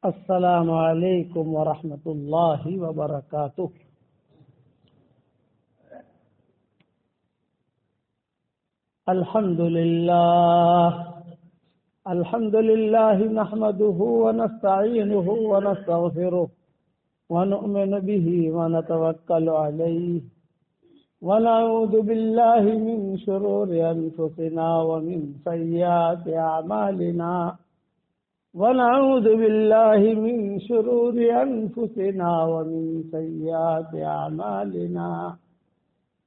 السلام علیکم ورحمۃ اللہ وبرکاتہ۔ الحمد للہ نحمده ونستعینه ونستغفره ونؤمن به ونتوکل علیہ ونعوذ باللہ من شرور انفسنا ومن سیئات اعمالنا ونعوذ باللہ من شرور انفسنا ومن سیئات اعمالنا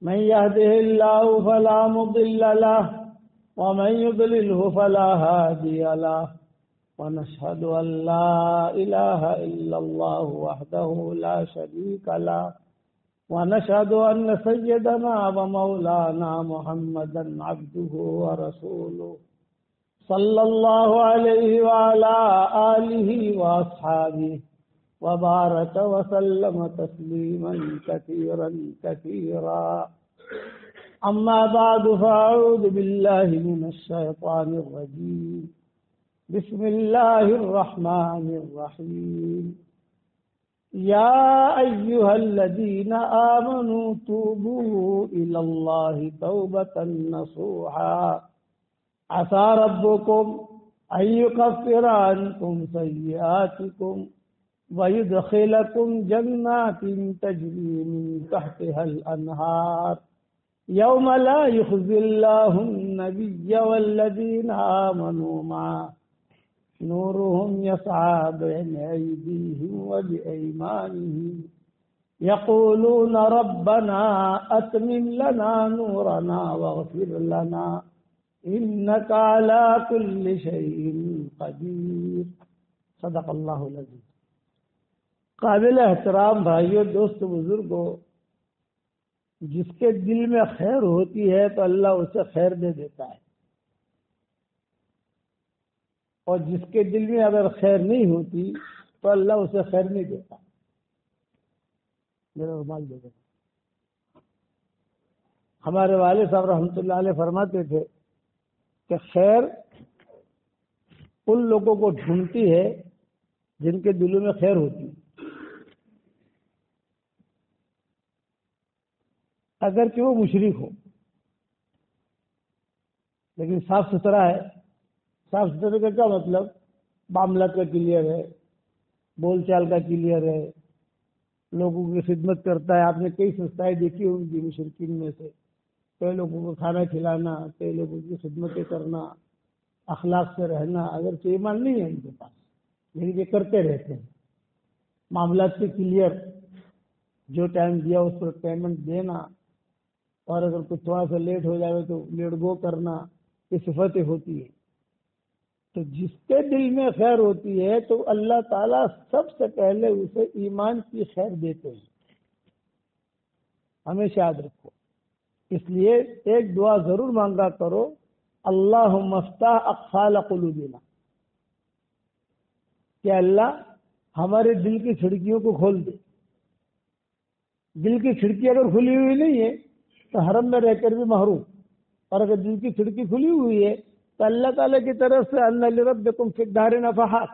من يهده الله فلا مضل له ومن يضلله فلا هادي له ونشهد أن لا إله إلا الله وحده لا شريك له ونشهد أن سيدنا ومولانا محمدا عبده ورسوله صلى الله عليه وعلى آله وأصحابه وبارك وسلم تسليما كثيرا كثيرا أما بعد فأعوذ بالله من الشيطان الرجيم بسم الله الرحمن الرحيم يا أيها الذين آمنوا توبوا إلى الله توبة نصوحا عسى ربكم أن يكفر عنكم سيئاتكم ويدخلكم جنات تجري من تحتها الأنهار يوم لا يخزي الله النبي والذين آمنوا معه نورهم يسعى بين أيديهم وبأيمانهم يقولون ربنا أتمم لنا نورنا واغفر لنا إنك على كل شيء قدير صدق اللہ العظیم۔ قابل احترام بھائیوں، دوست بزرگوں، جس کے دل میں خیر ہوتی ہے تو اللہ اسے خیر دے دیتا ہے، اور جس کے دل میں اگر خیر نہیں ہوتی تو اللہ اسے خیر نہیں دیتا۔ میرا رومال دے دیتا۔ ہمارے والد صاحب رحمۃ اللہ علیہ فرماتے تھے کہ خیر ان لوگوں کو ڈھونڈتی ہے جن کے دلوں میں خیر ہوتی ہے، اگر کہ وہ مشرک ہو، لیکن صاف ستھرا ہے۔ صاف ستھرے کا کیا مطلب؟ معاملات کا کلیئر ہے، بول چال کا کلیئر ہے، لوگوں کی خدمت کرتا ہے۔ آپ نے کئی سستائی دیکھی ہوں گی مشرکین میں سے، کئی لوگوں کو کھانا کھلانا، کئی لوگوں کی خدمتیں کرنا، اخلاق سے رہنا، اگر کہ ایمان نہیں ہے ان کے پاس لیکن یہ کرتے رہتے ہیں۔ معاملات سے کلیئر، جو ٹائم دیا اس پر پیمنٹ دینا، اور اگر کچھ تھوڑا سا لیٹ ہو جائے تو لیٹ گو کرنا، یہ صفتیں ہوتی ہیں۔ تو جس کے دل میں خیر ہوتی ہے تو اللہ تعالیٰ سب سے پہلے اسے ایمان کی خیر دیتے ہیں، ہمیشہ یاد رکھو۔ اس لیے ایک دعا ضرور مانگا کرو، اللہم افتح اقفال قلوبنا، کہ اللہ ہمارے دل کی کھڑکیوں کو کھول دے۔ دل کی کھڑکی اگر کھلی ہوئی نہیں ہے تو حرم میں رہ کر بھی محروم، اور اگر دل کی کھڑکی کھلی ہوئی ہے تو اللہ تعالیٰ کی طرف سے ان لربکم فی الدار نفحات،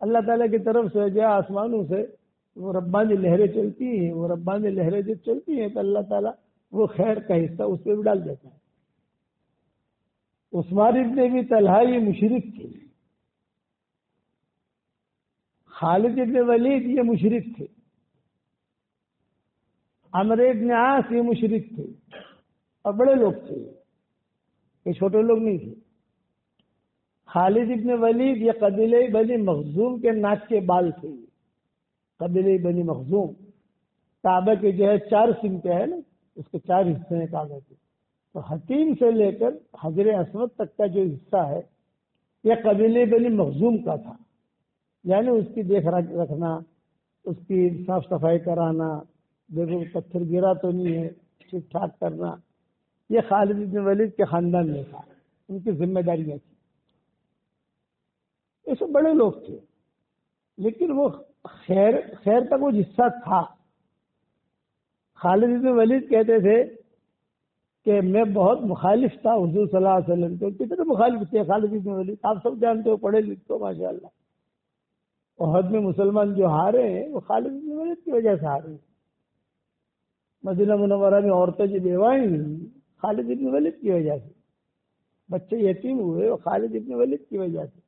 اللہ تعالیٰ کی طرف سے جو آسمانوں سے وہ ربانی لہریں چلتی ہیں، وہ ربانی لہریں جب چلتی ہیں تو اللہ تعالیٰ وہ خیر کا حصہ اس پہ بھی ڈال دیتا ہے۔ عثمان ابن ابی طلحہ یہ مشرک تھے، خالد ابن ولید یہ مشرک تھے، عمرو ابن عاص یہ مشرک تھے، اور بڑے لوگ تھے، یہ چھوٹے لوگ نہیں تھے۔ خالد ابن ولید یہ قبیلہ بنی مخزوم کے ناک کے بال تھے۔ قبیلہ بنی مخزوم کعبہ کے جو ہے 4 سمتیں ہیں نا، اس کے 4 حصے ہیں کعبہ کے، تو حتیم سے لے کر حجر اسود تک کا جو حصہ ہے یہ قبیلہ بنی مخزوم کا تھا، یعنی اس کی دیکھ رکھنا، اس کی صاف صفائی کرانا، دیکھو پتھر گرا تو نہیں ہے، ٹھیک ٹھاک کرنا، یہ خالد بن ولید کے خاندان میں تھا، ان کی ذمہ داریاں تھیں۔ یہ سب بڑے لوگ تھے، لیکن وہ خیر کا کچھ حصہ تھا۔ خالد بن ولید کہتے تھے کہ میں بہت مخالف تھا حضور صلی اللہ علیہ وسلم کے۔ کتنے مخالف تھے خالد بن ولید، آپ سب جانتے ہو، پڑھے لکھتے ہو ماشاء اللہ۔ احد میں مسلمان جو ہارے ہیں وہ خالد بن ولید کی وجہ سے ہارے ہیں. مدینہ منورہ میں عورتیں جو بیوائیں ہوئی خالد بن ولید کی وجہ سے، بچے یتیم ہوئے وہ خالد بن ولید کی وجہ سے.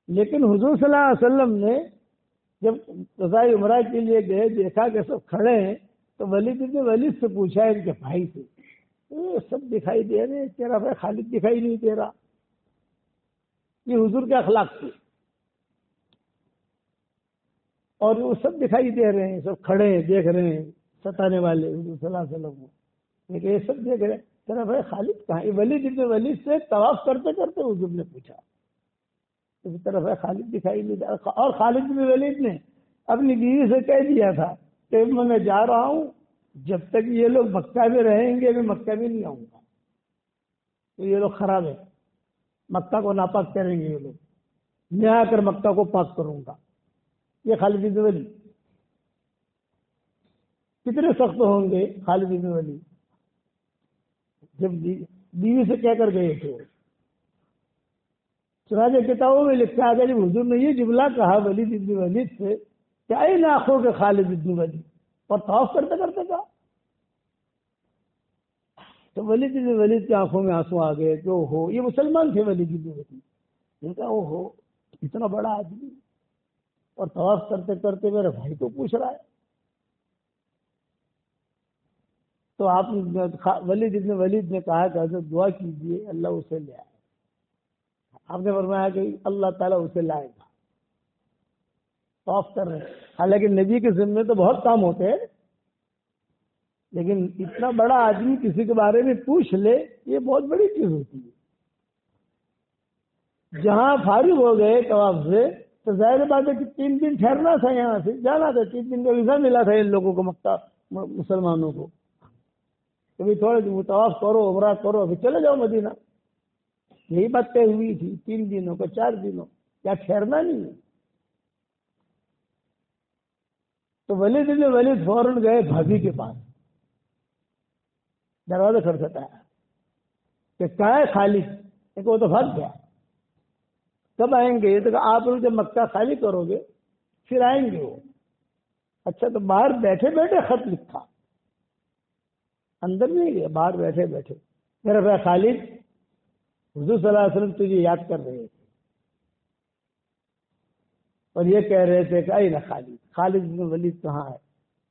لیکن حضور صلی اللہ علیہ وسلم نے جب قضائے عمرہ کے لیے گئے، دیکھا کہ سب کھڑے ہیں، تو ولید بن ولید سے پوچھا ان کے بھائی سے، سب دکھائی دے رہے، تیرا بھائی خالد دکھائی نہیں دے رہا. یہ حضور کے اخلاق تھے، اور وہ سب دکھائی دے رہے ہیں، سب کھڑے ہیں دیکھ رہے ہیں ستانے والے حضور صلی اللہ علیہ وسلم کو. لیکن یہ سب دیکھ رہے ہیں تیرا بھائی خالد کہاں؟ یہ ولید بن ولید سے طواف کرتے کرتے حضور نے پوچھا، اس طرف ہے خالد دکھائی نہیں دیا. اور خالد بن ولید نے اپنی بیوی سے کہہ دیا تھا کہ میں جا رہا ہوں، جب تک یہ لوگ مکہ میں رہیں گے میں مکہ میں نہیں آؤں گا. تو یہ لوگ خراب ہے، مکہ کو ناپاک کریں گے یہ لوگ، میں آ کر مکہ کو پاک کروں گا. یہ خالد بن ولید کتنے سخت ہوں گے. خالد بن ولید جب بیوی سے کہہ کر گئے تھے، چنانچہ کتابوں میں لکھا ہے جب حضور نے یہ جملہ کہا ولید بن ولید سے کہ اے آنکھوں کے خالد بن ولید، اور طواف کرتے کرتے کہا، تو ولید بن ولید کی آنکھوں میں آنسو آ گئے کہ او ہو، یہ مسلمان تھے ولید بن ولید. نے کہا او ہو، اتنا بڑا آدمی اور طواف کرتے کرتے میرے بھائی کو پوچھ رہا ہے. تو آپ ولید بن ولید نے کہا کہ حضرت دعا کیجیے اللہ اسے لے آئے. آپ نے فرمایا کہ اللہ تعالیٰ اسے لائے گا. طواف کر رہے ہیں، حالانکہ نبی کے ذمے تو بہت کام ہوتے ہیں، لیکن اتنا بڑا آدمی کسی کے بارے میں پوچھ لے یہ بہت بڑی چیز ہوتی ہے. جہاں فارغ ہو گئے طواف سے تو ظاہر بات ہے کہ 3 دن ٹھہرنا تھا، یہاں سے جانا تھا، 3 دن کا ویزا ملا تھا ان لوگوں کو، مکہ مسلمانوں کو. کبھی تھوڑے دن طواف کرو، عمرہ کرو، ابھی چلے جاؤ مدینہ. یہی بات طے ہوئی تھی، 3 دنوں کا 4 دنوں، کیا ٹھہرنا نہیں ہے. تو ولید بن ولید فوراً گئے بھابھی کے پاس، دروازہ کھٹکھٹایا کہ کہاں ہے خالد؟ کہ وہ تو بھاگ گیا. کب آئیں گے؟ تو آپ لوگ جب مکہ خالی کرو گے پھر آئیں گے وہ. اچھا، تو باہر بیٹھے بیٹھے خط لکھا، اندر نہیں گئے، باہر بیٹھے بیٹھے میرا بھائی خالد حضور صلی اللہ علیہ وسلم تجھے یاد کر رہے تھے اور یہ کہہ رہے تھے کہ اے نہ خالد بن ولید کہاں ہے؟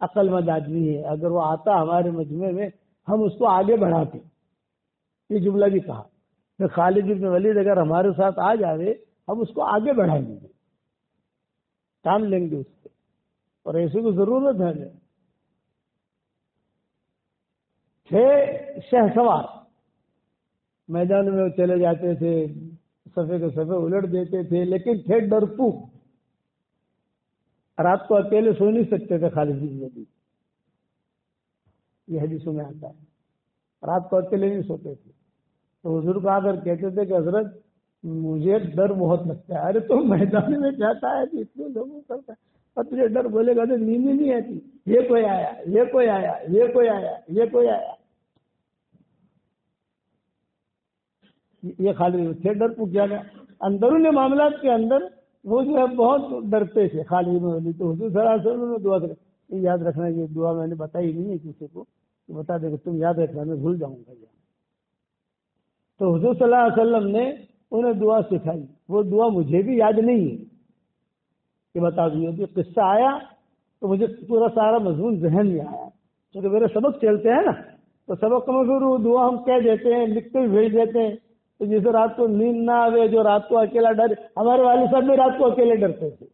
عقل مند آدمی ہے، اگر وہ آتا ہمارے مجمع میں ہم اس کو آگے بڑھاتے. یہ جملہ بھی کہا کہ خالد بن ولید اگر ہمارے ساتھ آ جاوے ہم اس کو آگے بڑھائیں گے، کام لیں گے اس سے، اور ایسے کو ضرورت ہے. تھے شہ سوار، میدان میں وہ چلے جاتے تھے، صفے کے صفے الٹ دیتے تھے، لیکن تھے ڈرپوک. رات کو اکیلے سو نہیں سکتے تھے خالد بن ولید، یہ حدیثوں میں آتا ہے، رات کو اکیلے نہیں سوتے تھے. تو حضور کو آ کر کہتے تھے کہ حضرت مجھے ڈر بہت لگتا ہے. ارے تم میدان میں جاتا ہے تو اتنے لوگوں کرتا ہے اور تجھے ڈر بولے گا تو نیند ہی نہیں آتی، یہ کوئی آیا، یہ کوئی آیا، یہ کوئی آیا، یہ کوئی آیا. یہ خالد تھے ڈرپوک. جانا اندرون معاملات کے اندر وہ جو ہے بہت ڈرتے تھے خالد بن ولید. تو حضور صلی اللہ علیہ وسلم نے دعا کر، یاد رکھنا یہ دعا میں نے بتائی نہیں ہے کسی کو، بتا دے کہ تم یاد رکھنا، میں بھول جاؤں گا. تو حضور صلی اللہ علیہ وسلم نے انہیں دعا سکھائی. وہ دعا مجھے بھی یاد نہیں ہے کہ بتا دوں، کہ قصہ آیا تو مجھے پورا سارا مضمون ذہن میں آیا، کیونکہ میرے سبق چلتے ہیں نا، تو سبق میں پھر وہ دعا ہم کہہ دیتے ہیں، لکھ کے بھیج دیتے ہیں. تو جسے رات کو نیند نہ آئے، جو رات کو اکیلا ڈر، ہمارے والد صاحب بھی رات کو اکیلے ڈرتے تھے،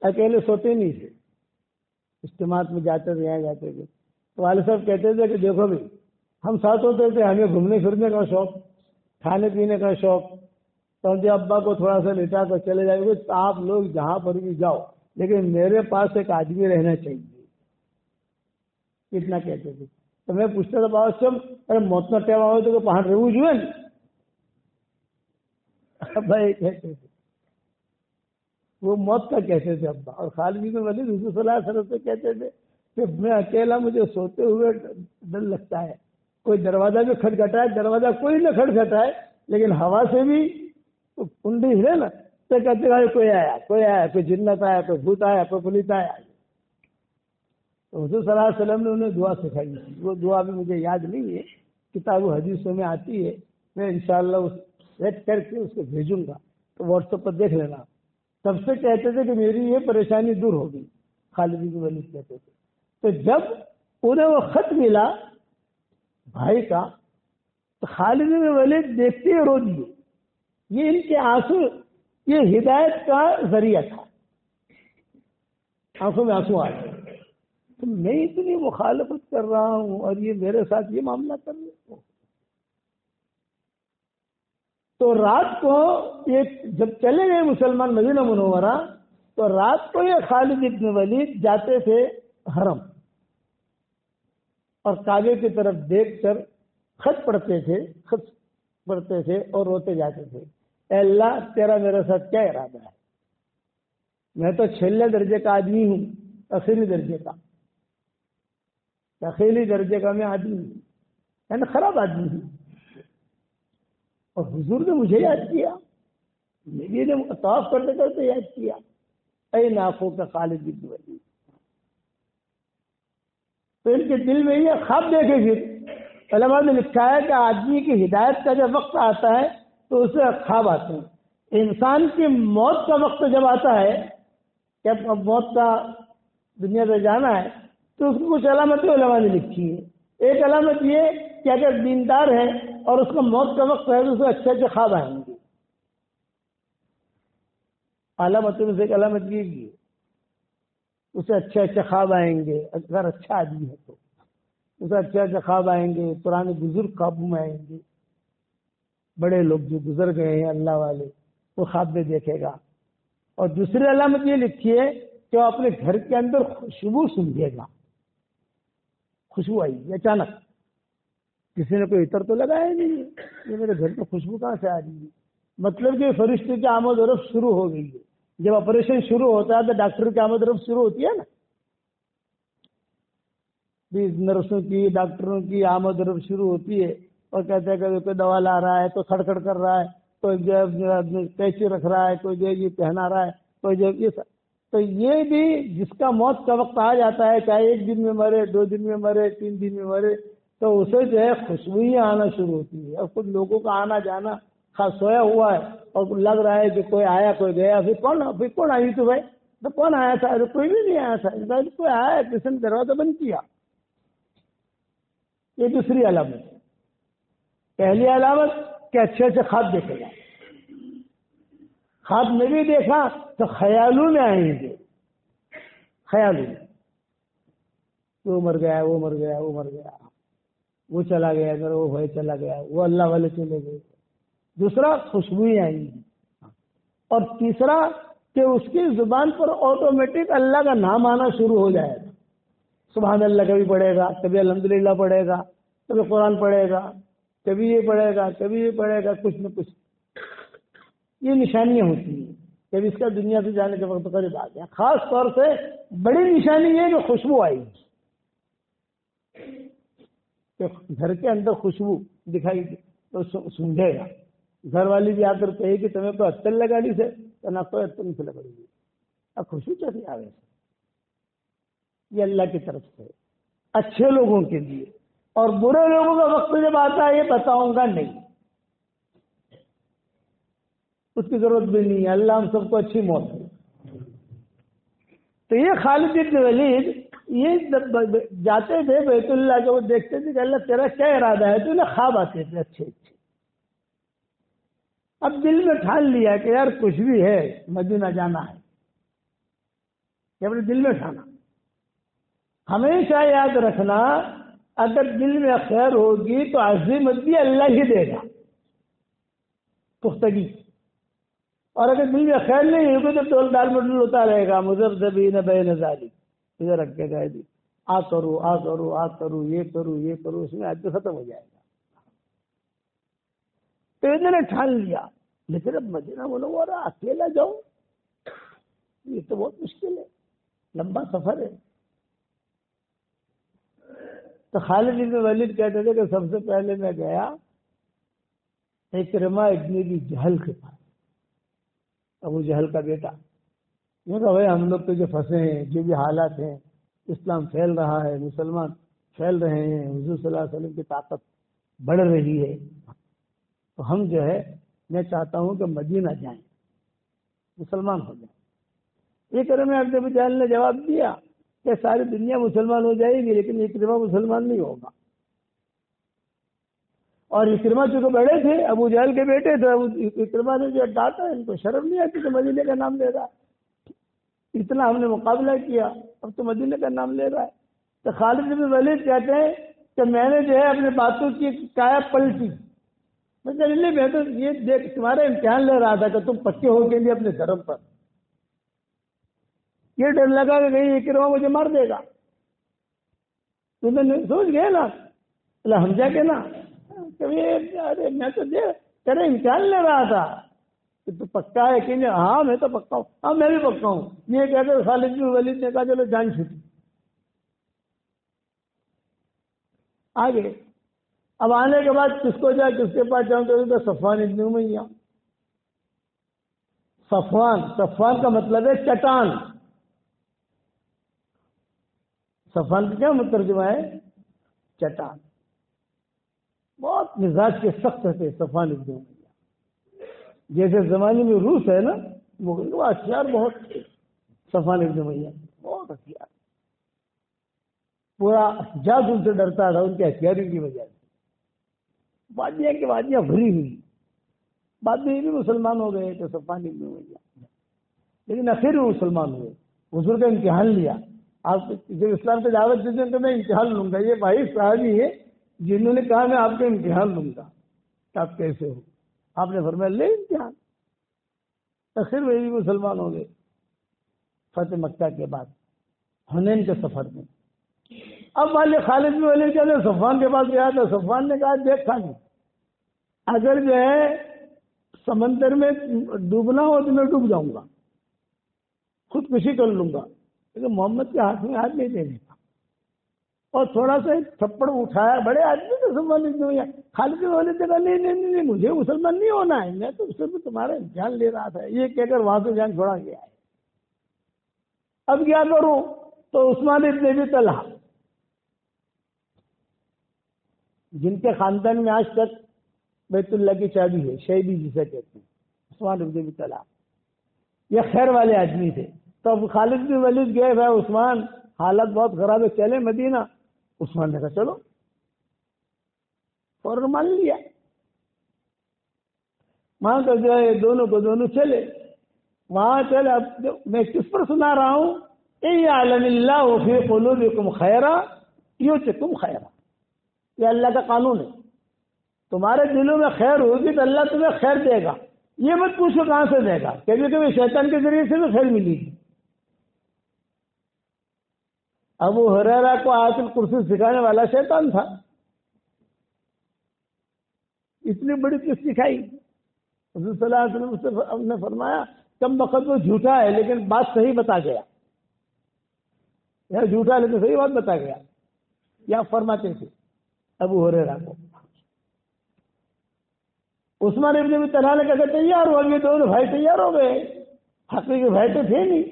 اکیلے سوتے نہیں تھے، اجتماعات میں جاتے تھے، یہاں جاتے تھے. تو والد صاحب کہتے تھے کہ دیکھو بھائی، ہم ساتھ ہوتے تھے، ہمیں گھومنے پھرنے کا شوق، کھانے پینے کا شوق، تو جب ابا کو تھوڑا سا لٹا کر چلے جائیں گے، آپ لوگ جہاں پر بھی جاؤ لیکن میرے پاس ایک آدمی رہنا چاہیے، اتنا کہتے تھے. تو میں پوچھتا تھا بابا صاحب، ارے موت نہ ٹیوا ہو تو پہاڑ رہو جو بھائی کہتے تھے، وہ موت کا کہتے تھے ابا. اور خالد بن ولید حضور صلی اللہ علیہ وسلم سے کہتے تھے کہ میں اکیلا، مجھے سوتے ہوئے ڈر لگتا ہے، کوئی دروازہ بھی کھٹکھٹائے، دروازہ کوئی نہ کھٹکھٹائے لیکن ہوا سے بھی تو کنڈی ہلے نا تو کہتے ہیں کوئی آیا کوئی جنت آیا کوئی بھوت آیا کوئی پولیس آیا. تو حضور صلی اللہ علیہ وسلم نے انہیں دعا سکھائی تھی. وہ دعا بھی مجھے یاد نہیں ہے, کتاب و حدیثوں میں آتی ہے. میں انشاءاللہ سیٹ کر کے اس کو بھیجوں گا تو واٹس ایپ پر دیکھ لینا. سب سے کہتے تھے کہ میری یہ پریشانی دور ہو گئی, خالد بن ولید کہتے تھے. تو جب انہیں وہ خط ملا بھائی کا تو خالد بن ولید دیکھتے ہی رو دیے. یہ ان کے آنسو یہ ہدایت کا ذریعہ تھا, آنکھوں میں آنسو آ گئے. تو میں اتنی مخالفت کر رہا ہوں اور یہ میرے ساتھ یہ معاملہ کر رہے ہو. تو رات کو یہ جب چلے گئے مسلمان مدینہ منورہ تو رات کو یہ خالد بن ولید جاتے تھے حرم اور کعبے کی طرف دیکھ کر خط پڑھتے تھے اور روتے جاتے تھے, اے اللہ تیرا میرے ساتھ کیا ارادہ ہے؟ میں تو چھلے درجے کا آدمی ہوں, آخری درجے کا میں آدمی ہوں, یعنی خراب آدمی ہوں. اور حضور نے مجھے یاد کیا, نبی نے طواف کرتے کرتے یاد کیا, اے ناخوں کا خالد بن ولید. تو ان کے دل میں یہ خواب دیکھے. پھر علماء نے لکھا ہے کہ آدمی کی ہدایت کا جب وقت آتا ہے تو اسے خواب آتے ہیں. انسان کی موت کا وقت جب آتا ہے کہ اب موت کا دنیا سے جانا ہے تو اس کی کچھ علامتیں علماء نے لکھی ہیں. ایک علامت یہ کہ اگر دیندار ہے اور اس کا موت کا وقت ہے تو اسے اچھے اچھے خواب آئیں گے. علامتوں میں سے ایک علامت یہ کی اسے اچھے اچھے خواب آئیں گے. اگر اچھا آدمی ہے تو اسے اچھے اچھے خواب آئیں گے. پرانے بزرگ خوابوں میں آئیں گے, بڑے لوگ جو گزر گئے ہیں اللہ والے وہ خواب میں دیکھے گا. اور دوسری علامت یہ لکھی ہے کہ وہ اپنے گھر کے اندر خوشبو سونگھے گا. خوشبو آئی گی اچانک, کسی نے کوئی عطر تو لگایا نہیں, یہ میرے گھر میں خوشبو کہاں سے آ رہی ہے؟ مطلب کہ فرشتے کی آمد و رفت شروع ہو گئی ہے. جب آپریشن شروع ہوتا ہے تو ڈاکٹر کی آمد و رفت شروع ہوتی ہے نا, نرسوں کی ڈاکٹروں کی آمد و رفت شروع ہوتی ہے اور کہتے ہیں کہ کوئی دوا لا رہا ہے تو کھڑکھڑ کر رہا ہے, کوئی جو پیچی رکھ رہا ہے, کوئی جو یہ پہنا رہا ہے, کوئی جو یہ. تو یہ بھی جس کا موت کا وقت آ جاتا ہے, چاہے 1 دن میں مرے, 2 دن میں مرے, 3 دن میں مرے, تو اسے جو ہے خوشبوئیاں آنا شروع ہوتی ہے. اور کچھ لوگوں کا آنا جانا خاص سویا ہوا ہے اور لگ رہا ہے کہ کوئی آیا کوئی گیا. پھر کون آئی تو بھائی, تو کون آیا تھا؟ کوئی بھی نہیں آیا تھا. کوئی آیا, کسی نے دروازہ بند کیا. یہ دوسری علامت ہے. پہلی علامت کہ اچھے اچھے خواب دیکھے گا. خواب میں بھی دیکھا تو خیالوں میں آئیں گے, خیالوں میں وہ مر گیا, وہ مر گیا, وہ مر گیا, وہ چلا گیا, اگر وہ بھائی چلا گیا, وہ اللہ والے چلے گئے. دوسرا خوشبوئیں آئیں گی. اور تیسرا کہ اس کی زبان پر آٹومیٹک اللہ کا نام آنا شروع ہو جائے گا. سبحان اللہ کبھی پڑھے گا, کبھی الحمدللہ پڑھے گا, کبھی قرآن پڑھے گا, کبھی یہ پڑھے گا, کبھی یہ پڑھے گا, کچھ نہ کچھ. یہ نشانیاں ہوتی ہیں جب اس کا دنیا سے جانے کے وقت قریب آ گیا. خاص طور سے بڑی نشانی یہ کہ خوشبو آئی, کہ گھر کے اندر خوشبو دکھائی تو سونگھے گا. گھر والی بھی آ کر کہے کہ تمہیں کوئی عطر لگانے سے, تو نہ کوئی عطر نہیں سے لگائی گی. اب خوشبو چلی آ گئی. یہ اللہ کی طرف سے اچھے لوگوں کے لیے. اور برے لوگوں کا وقت جب آتا ہے یہ بتاؤں گا نہیں, اس کی ضرورت بھی نہیں ہے. اللہ ہم سب کو اچھی موت دے. تو یہ خالد بن ولید یہ جاتے تھے بیت اللہ کے, وہ دیکھتے تھے کہ اللہ تیرا کیا ارادہ ہے, تو انہیں خواب آتے تھے اچھے اچھے. اب دل میں ٹھان لیا کہ یار کچھ بھی ہے مدینہ جانا ہے, یہ اپنے دل میں ٹھانا. ہمیشہ یاد رکھنا اگر دل میں خیر ہوگی تو عظمت بھی اللہ ہی دے گا, پختگی. اور اگر دل میں خیر نہیں ہوگی تو ٹول ڈال مڈل ہوتا رہے گا. مذبذبین بین ذالک, ادھر رکھ کے گئے دی آ کرو آ کرو آ کرو, یہ کرو یہ کرو, اس میں آج ختم ہو جائے گا. تو انہوں نے ٹھان لیا. لیکن اب مدینہ منورہ اکیلا جاؤ یہ تو بہت مشکل ہے, لمبا سفر ہے. تو خالد بن ولید کہتے تھے کہ سب سے پہلے میں گیا اکرمہ ابن ابی جہل کے پاس. ابو جہل کا بیٹا، یہ کہ بھائی ہم لوگ تو جو پھنسے ہیں، جو بھی حالات ہیں، اسلام پھیل رہا ہے، مسلمان پھیل رہے ہیں، حضور صلی اللہ علیہ وسلم کی طاقت بڑھ رہی ہے، تو ہم جو ہے میں چاہتا ہوں کہ مدینہ جائیں، مسلمان ہو جائیں۔ یہ کرم ابو جہل نے جواب دیا کہ ساری دنیا مسلمان ہو جائے گی لیکن اکرمہ مسلمان نہیں ہوگا۔ اور اکرمہ چونکہ بڑے تھے، ابو جہل کے بیٹے تھے، اکرمہ نے جو ڈانٹا، ان کو شرم نہیں آتی کہ مدینے کا نام لے رہا ہے، اتنا ہم نے مقابلہ کیا، اب تو مدینے کا نام لے رہا ہے۔ تو خالد بن ولید کہتے ہیں کہ میں نے جو ہے اپنے باتوں کی کایا پلٹی، میں تو یہ دیکھ تمہارا امتحان لے رہا تھا کہ تم پکے ہو کے لیے اپنے دھرم پر، یہ ڈر لگا کہ نہیں اکرمہ مجھے مار دے گا، تمہیں سوچ گئے نا حمزہ کے نا، ارے میں تو تیرے امتحان لے رہا تھا کہ تو پکا ہے کہ نہیں، ہاں میں تو پکا ہوں، ہاں میں بھی پکا ہوں، یہ کہتے خالد بن ولید نے کہا چلو جان چھوٹی آگے۔ اب آنے کے بعد کس کو جائے، کس کے پاس جاؤں تو صفوان ابن امیہ۔ صفوان کا مطلب ہے چٹان، صفوان کا کیا ترجمہ ہے؟ چٹان۔ بہت مزاج کے سخت تھے صفوان ابن امیہ، جیسے زمانے میں روس ہے نا، وہ ہتھیار بہت تھے صفوان ابن امیہ، بہت ہتھیار، پورا حجاز ان سے ڈرتا تھا ان کے ہتھیاروں کی وجہ سے، وادیاں کی وادیاں بھری ہوئی۔ بعد میں یہ بھی مسلمان ہو گئے تو صفوان ابن امیہ، لیکن آخر وہ مسلمان ہوئے، حضور کا امتحان لیا۔ آپ جب اسلام کی دعوت دیتے ہیں تو میں امتحان لوں گا، یہ بھائی صحابی ہے جنہوں نے کہا میں آپ کا امتحان لوں گا کہ آپ کیسے ہو، آپ نے فرمایا لے امتحان، آخر وہ بھی مسلمان ہو گئے فتح مکہ کے بعد حنین کے سفر میں۔ اب والے خالد بن ولید کے صفوان کے پاس گیا تو صفوان نے کہا دیکھ خالد، اگر جو ہے سمندر میں ڈوبنا ہو تو میں ڈوب جاؤں گا، خودکشی کر لوں گا، لیکن محمد کے ہاتھ میں ہاتھ نہیں دینے کا۔ اور تھوڑا سا تھپڑ اٹھایا، بڑے آدمی تو صفوان بن امیہ، خالد بن ولید نے کہا نہیں مجھے مسلمان نہیں ہونا ہے، میں تو صرف تمہارا امتحان لے رہا تھا، یہ کہہ کر وہاں سے جان چھوڑا گیا ہے۔ اب کیا کروں؟ تو عثمان ابن ابی طلحہ، جن کے خاندان میں آج تک بیت اللہ کی چابی ہے، شیبی جسے کہتے ہیں، عثمان ابن ابی طلحہ، یہ خیر والے آدمی تھے۔ تو اب خالد بن ولید گئے، بھائی عثمان حالت بہت خراب ہے، چلے مدینہ؟ عثمان نے کہا چلو، فوراً مان لیا، مان کر جو ہے دونوں کو دونوں چلے وہاں چلے۔ اب میں کس پر سنا رہا ہوں؟ اِعْلَمِ اللَّهُ فِي قُلُوبِكُمْ خَيْرًا يُؤْتِكُمْ خَيْرًا، یہ اللہ کا قانون ہے، تمہارے دلوں میں خیر ہوگی تو اللہ تمہیں خیر دے گا، یہ مت پوچھو کہاں سے دے گا، کبھی کبھی شیطان کے ذریعے سے بھی خیر ملے گی۔ ابو ہریرہ کو آیت الکرسی سکھانے والا شیطان تھا، اتنی بڑی چیز سکھائی، حضور صلی اللہ علیہ وسلم نے فرمایا کم وقت وہ جھوٹا ہے لیکن بات صحیح بتا گیا، یا جھوٹا لیکن صحیح بات بتا گیا، یا فرماتے تھے ابو ہریرہ کو۔ عثمان ابن ابی طلحہ نے کہا تیار ہو گئے، دونوں بھائی تیار ہو گئے، حقیقی بھائی تو تھے نہیں،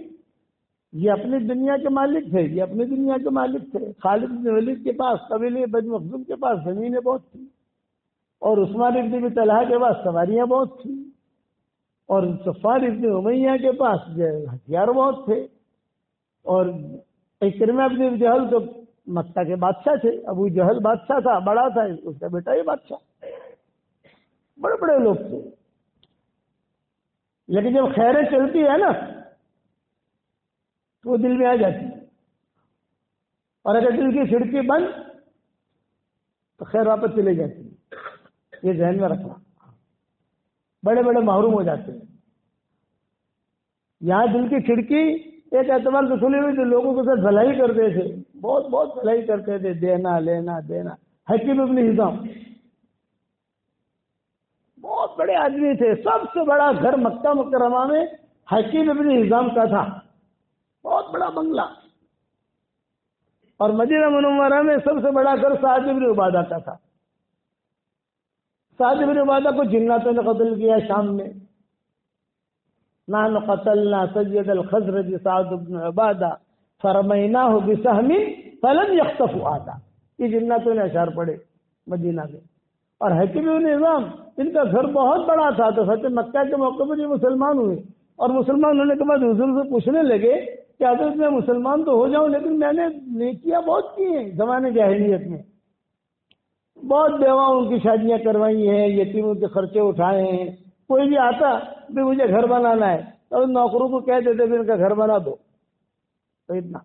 یہ اپنی دنیا کے مالک تھے، یہ اپنی دنیا کے مالک تھے۔ خالد بن ولید کے پاس قبیلے بنی مخزوم کے پاس زمینیں بہت تھیں، اور عثمان ابن ابی طلحہ کے پاس سواریاں بہت تھیں، اور صفوان ابن امیہ کے پاس ہتھیار بہت تھے، اور اکرمہ ابن ابی جہل تو مکہ کے بادشاہ تھے، ابو جہل بادشاہ تھا، بڑا تھا، اس کا بیٹا ہی بادشاہ، بڑے بڑے لوگ تھے۔ لیکن جب خیریں چلتی ہے نا تو وہ دل میں آ جاتی ہے، اور اگر دل کی کھڑکی بند تو خیر واپس چلے جاتی ہے، یہ ذہن میں رکھنا، بڑے بڑے محروم ہو جاتے ہیں۔ یہاں دل کی کھڑکی ایک اعتبار سے کھلی ہوئی تو لوگوں کے ساتھ بھلائی کرتے تھے، بہت بہت بھلائی کرتے تھے، دینا لینا دینا۔ حکیم ابن ہزام بہت بڑے آدمی تھے، سب سے بڑا گھر مکہ مکرمہ میں حکیم ابن ہزام کا تھا، بہت بڑا بنگلہ، اور مدینہ منورہ میں سب سے بڑا گھر سعد بن عبادہ کا تھا۔ سعد بن عبادہ کو جناتوں نے قتل کیا شام میں، نحن قتلنا سید الخزرج سعد بن عبادہ فرمیناہ بسہم فلم یخطف آتا. یہ جناتوں نے اشعار پڑھے مدینہ میں. اور حکیم بن نظام ان کا گھر بہت بڑا تھا، تو فتح مکہ کے موقع پر یہ مسلمان ہوئے، اور مسلمان ہونے کے بعد حضور سے پوچھنے لگے کہ حضرت میں مسلمان تو ہو جاؤں لیکن میں نے نیکیاں بہت کی ہیں زمانے جاہلیت میں، بہت بیواؤں کی شادیاں کروائی ہیں، یتیموں کے خرچے اٹھائے ہیں. کوئی بھی آتا بھی مجھے گھر بنانا ہے تو نوکروں کو کہہ دیتے بھی ان کا گھر بنا دو تو اتنا،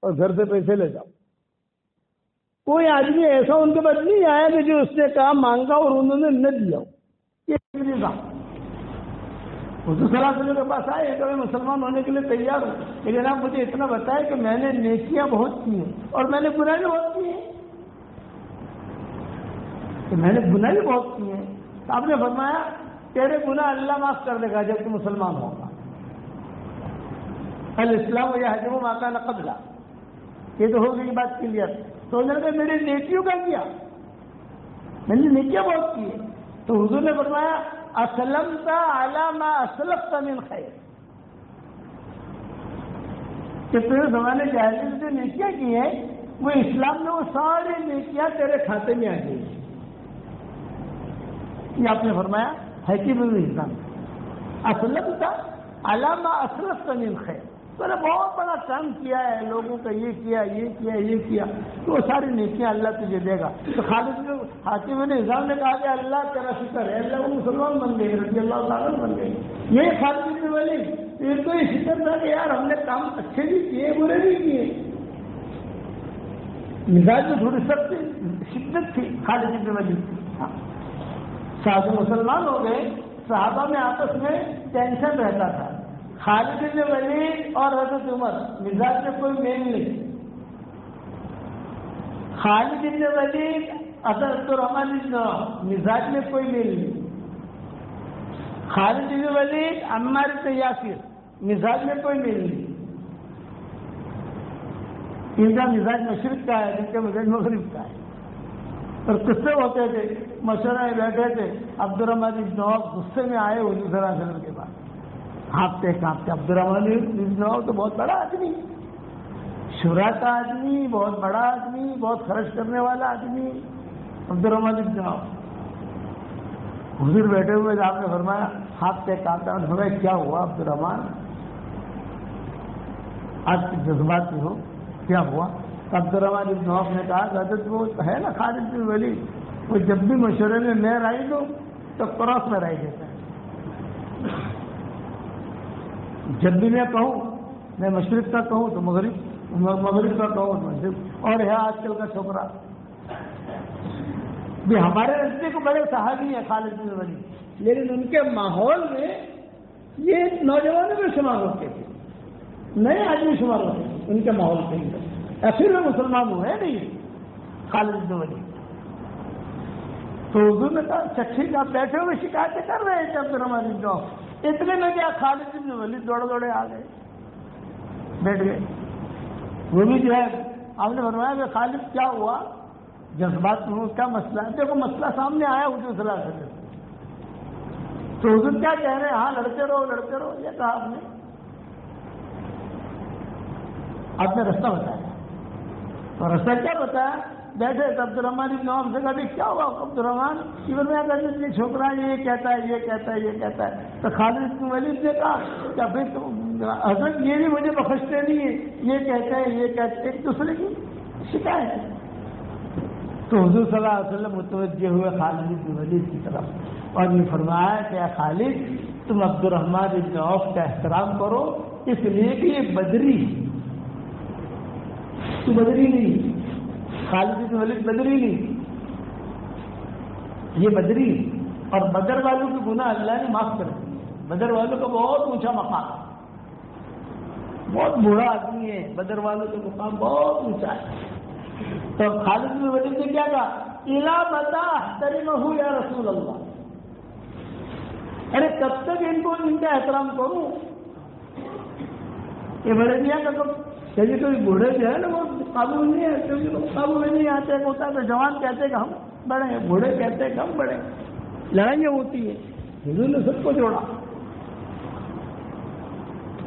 اور گھر سے پیسے لے جاؤ. کوئی آدمی ایسا ان کے پاس نہیں آیا کہ جو اس نے کام مانگا اور انہوں نے نہ دیا. یہ نظام حضور صلی اللہ علیہ وسلم کے پاس آئے کہ میں مسلمان ہونے کے لیے تیار ہوں، لیکن آپ مجھے اتنا بتائیں کہ میں نے نیکیاں بہت کی ہیں اور میں نے برائی بہت کی ہیں، کہ میں نے گناہ بہت کی ہیں. تو آپ نے فرمایا تیرے گناہ اللہ معاف کر دے گا جب تو مسلمان ہوگا. الاسلام یہدم ما کان قبلہ، یہ تو ہو گئی بات کلیئر. تو انہوں نے میرے نیکیوں کا کیا، میں نے نیکیاں بہت کی ہیں. تو حضور نے فرمایا اسلمت علی ما اسلفت من خیر، کہ تیرے زمانے جاہلیت جو نیکیاں کی ہیں وہ اسلام میں وہ ساری نیکیاں تیرے کھاتے میں آ گئی. یہ آپ نے فرمایا حکیم بن نظام اسلمت علی ما اسلفت من خیر، تو نے بہت بڑا کام کیا ہے، لوگوں کا یہ کیا یہ کیا یہ کیا، تو وہ ساری نیکیاں اللہ تجھے دے گا. تو خالد حکیم بن نظام نے کہا کہ اللہ تیرا شکر ہے، اللہ وہ مسلمان بن گئے، رضی اللہ تعالیٰ بن گئے. یہ خالد بن ولید یہ تو یہ شکر تھا کہ یار ہم نے کام اچھے بھی کیے برے بھی کیے. مزاج میں تھوڑی سخت شدت تھی خالد بن ولید کی. صحابہ مسلمان ہو گئے، صحابہ میں آپس میں ٹینشن رہتا تھا. خالد بن ولید اور حضرت عمر مزاج میں کوئی میل نہیں. خالد بن ولید حضرت الرحمن بن مزاج میں کوئی میل نہیں. خالد بن ولید عمار بن یاسر مزاج میں کوئی میل نہیں. ان کا مزاج مشرق کا ہے، جن کا مزاج مغرب کا ہے. اور قصے ہوتے تھے، مشورہ میں بیٹھے تھے. عبد الرحمن بن عوف غصے میں آئے حضور صلی اللہ علیہ وسلم کے بعد، کانپتے کانپتے. عبد الرحمن بن عوف تو بہت بڑا آدمی، شورا کا آدمی، بہت بڑا آدمی، بہت خرچ کرنے والا آدمی. عبد الرحمن بن عوف حضور بیٹھے ہوئے، آپ نے فرمایا کانپتے کانپتے ہمیں کیا ہوا عبد الرحمن، آج جذبات میں ہو، کیا ہوا؟ عبد الرحمن بن عوف نے کہا کہ حضرت وہ ہے نا خالد بن ولید، وہ جب بھی مشورے میں میں رائے دوں تو کراس میں رائے دیتا ہے. جب بھی میں کہوں میں مشرق کا کہوں تو مغرب کا کہوں تو مشرق. اور ہے آج کل کا چھوکرا بھی ہمارے رشتے کو بڑے صحابی ہیں خالد بن ولید، لیکن ان کے ماحول میں یہ نوجوانوں میں شمار ہوتے تھے، نئے آدمی شمار ہوتے تھے ان کے ماحول کے اندر. ایسے میں مسلمان ہوئے نہیں خالد بن ولید. تو حضور نے کہا اچھا ٹھیک، آپ بیٹھے ہوئے شکایتیں کر رہے ہیں عبد الرحمن بن عوف. اتنے میں کیا خالد بن ولید دوڑے دوڑے آ گئے، بیٹھ گئے. وہ بھی جو ہے آپ نے فرمایا کہ خالد کیا ہوا، جذبات میں کیا مسئلہ ہے؟ دیکھو مسئلہ سامنے آیا حضور صلی اللہ علیہ وسلم. تو حضور کیا کہہ رہے ہیں؟ ہاں لڑتے رہو لڑتے رہو، یہ کہا آپ نے رستہ بتایا. اور رستہ کیا بتایا؟ بیٹھے تو عبد الرحمن بن عوف سے کہا کیا ہوا عبد الرحمن؟ یہ چھوکرا یہ کہتا ہے یہ کہتا ہے یہ کہتا ہے. تو خالد بن ولید نے کہا کہ حضرت یہ بھی مجھے بخشتے نہیں ہے، یہ کہتا ہے یہ کہتے ہیں، ایک دوسرے کی شکایت. تو حضور صلی اللہ علیہ وسلم متوجہ ہوئے خالد بن ولید کی طرف اور یہ فرمایا کہ اے خالد تم عبد الرحمن بن عوف کا احترام کرو، اس لیے کہ یہ بدری، تو بدری نہیں، خالد بن ولید بدری نہیں، یہ بدری. اور بدر والوں کے گناہ اللہ نے معاف کر دیے. بدر والوں کا بہت اونچا مقام، بہت بوڑھا آدمی ہے، بدر والوں کا مقام بہت اونچا ہے. تو خالد بن ولید نے کیا کہا؟ الا متا احترمہ یا رسول اللہ، ارے کب تک ان کا احترام کروں؟ یہ بڑے دیا کا کہیں تو بوڑھے جو ہے نا وہ قابو نہیں ہے، کیونکہ قابو میں نہیں آتے. ہوتا ہے تو جوان کہتے ہیں کہ ہم بڑے ہیں، بوڑھے کہتے ہیں کہ ہم بڑے ہیں، لڑائیاں ہوتی ہیں. حضور نے سب کو جوڑا.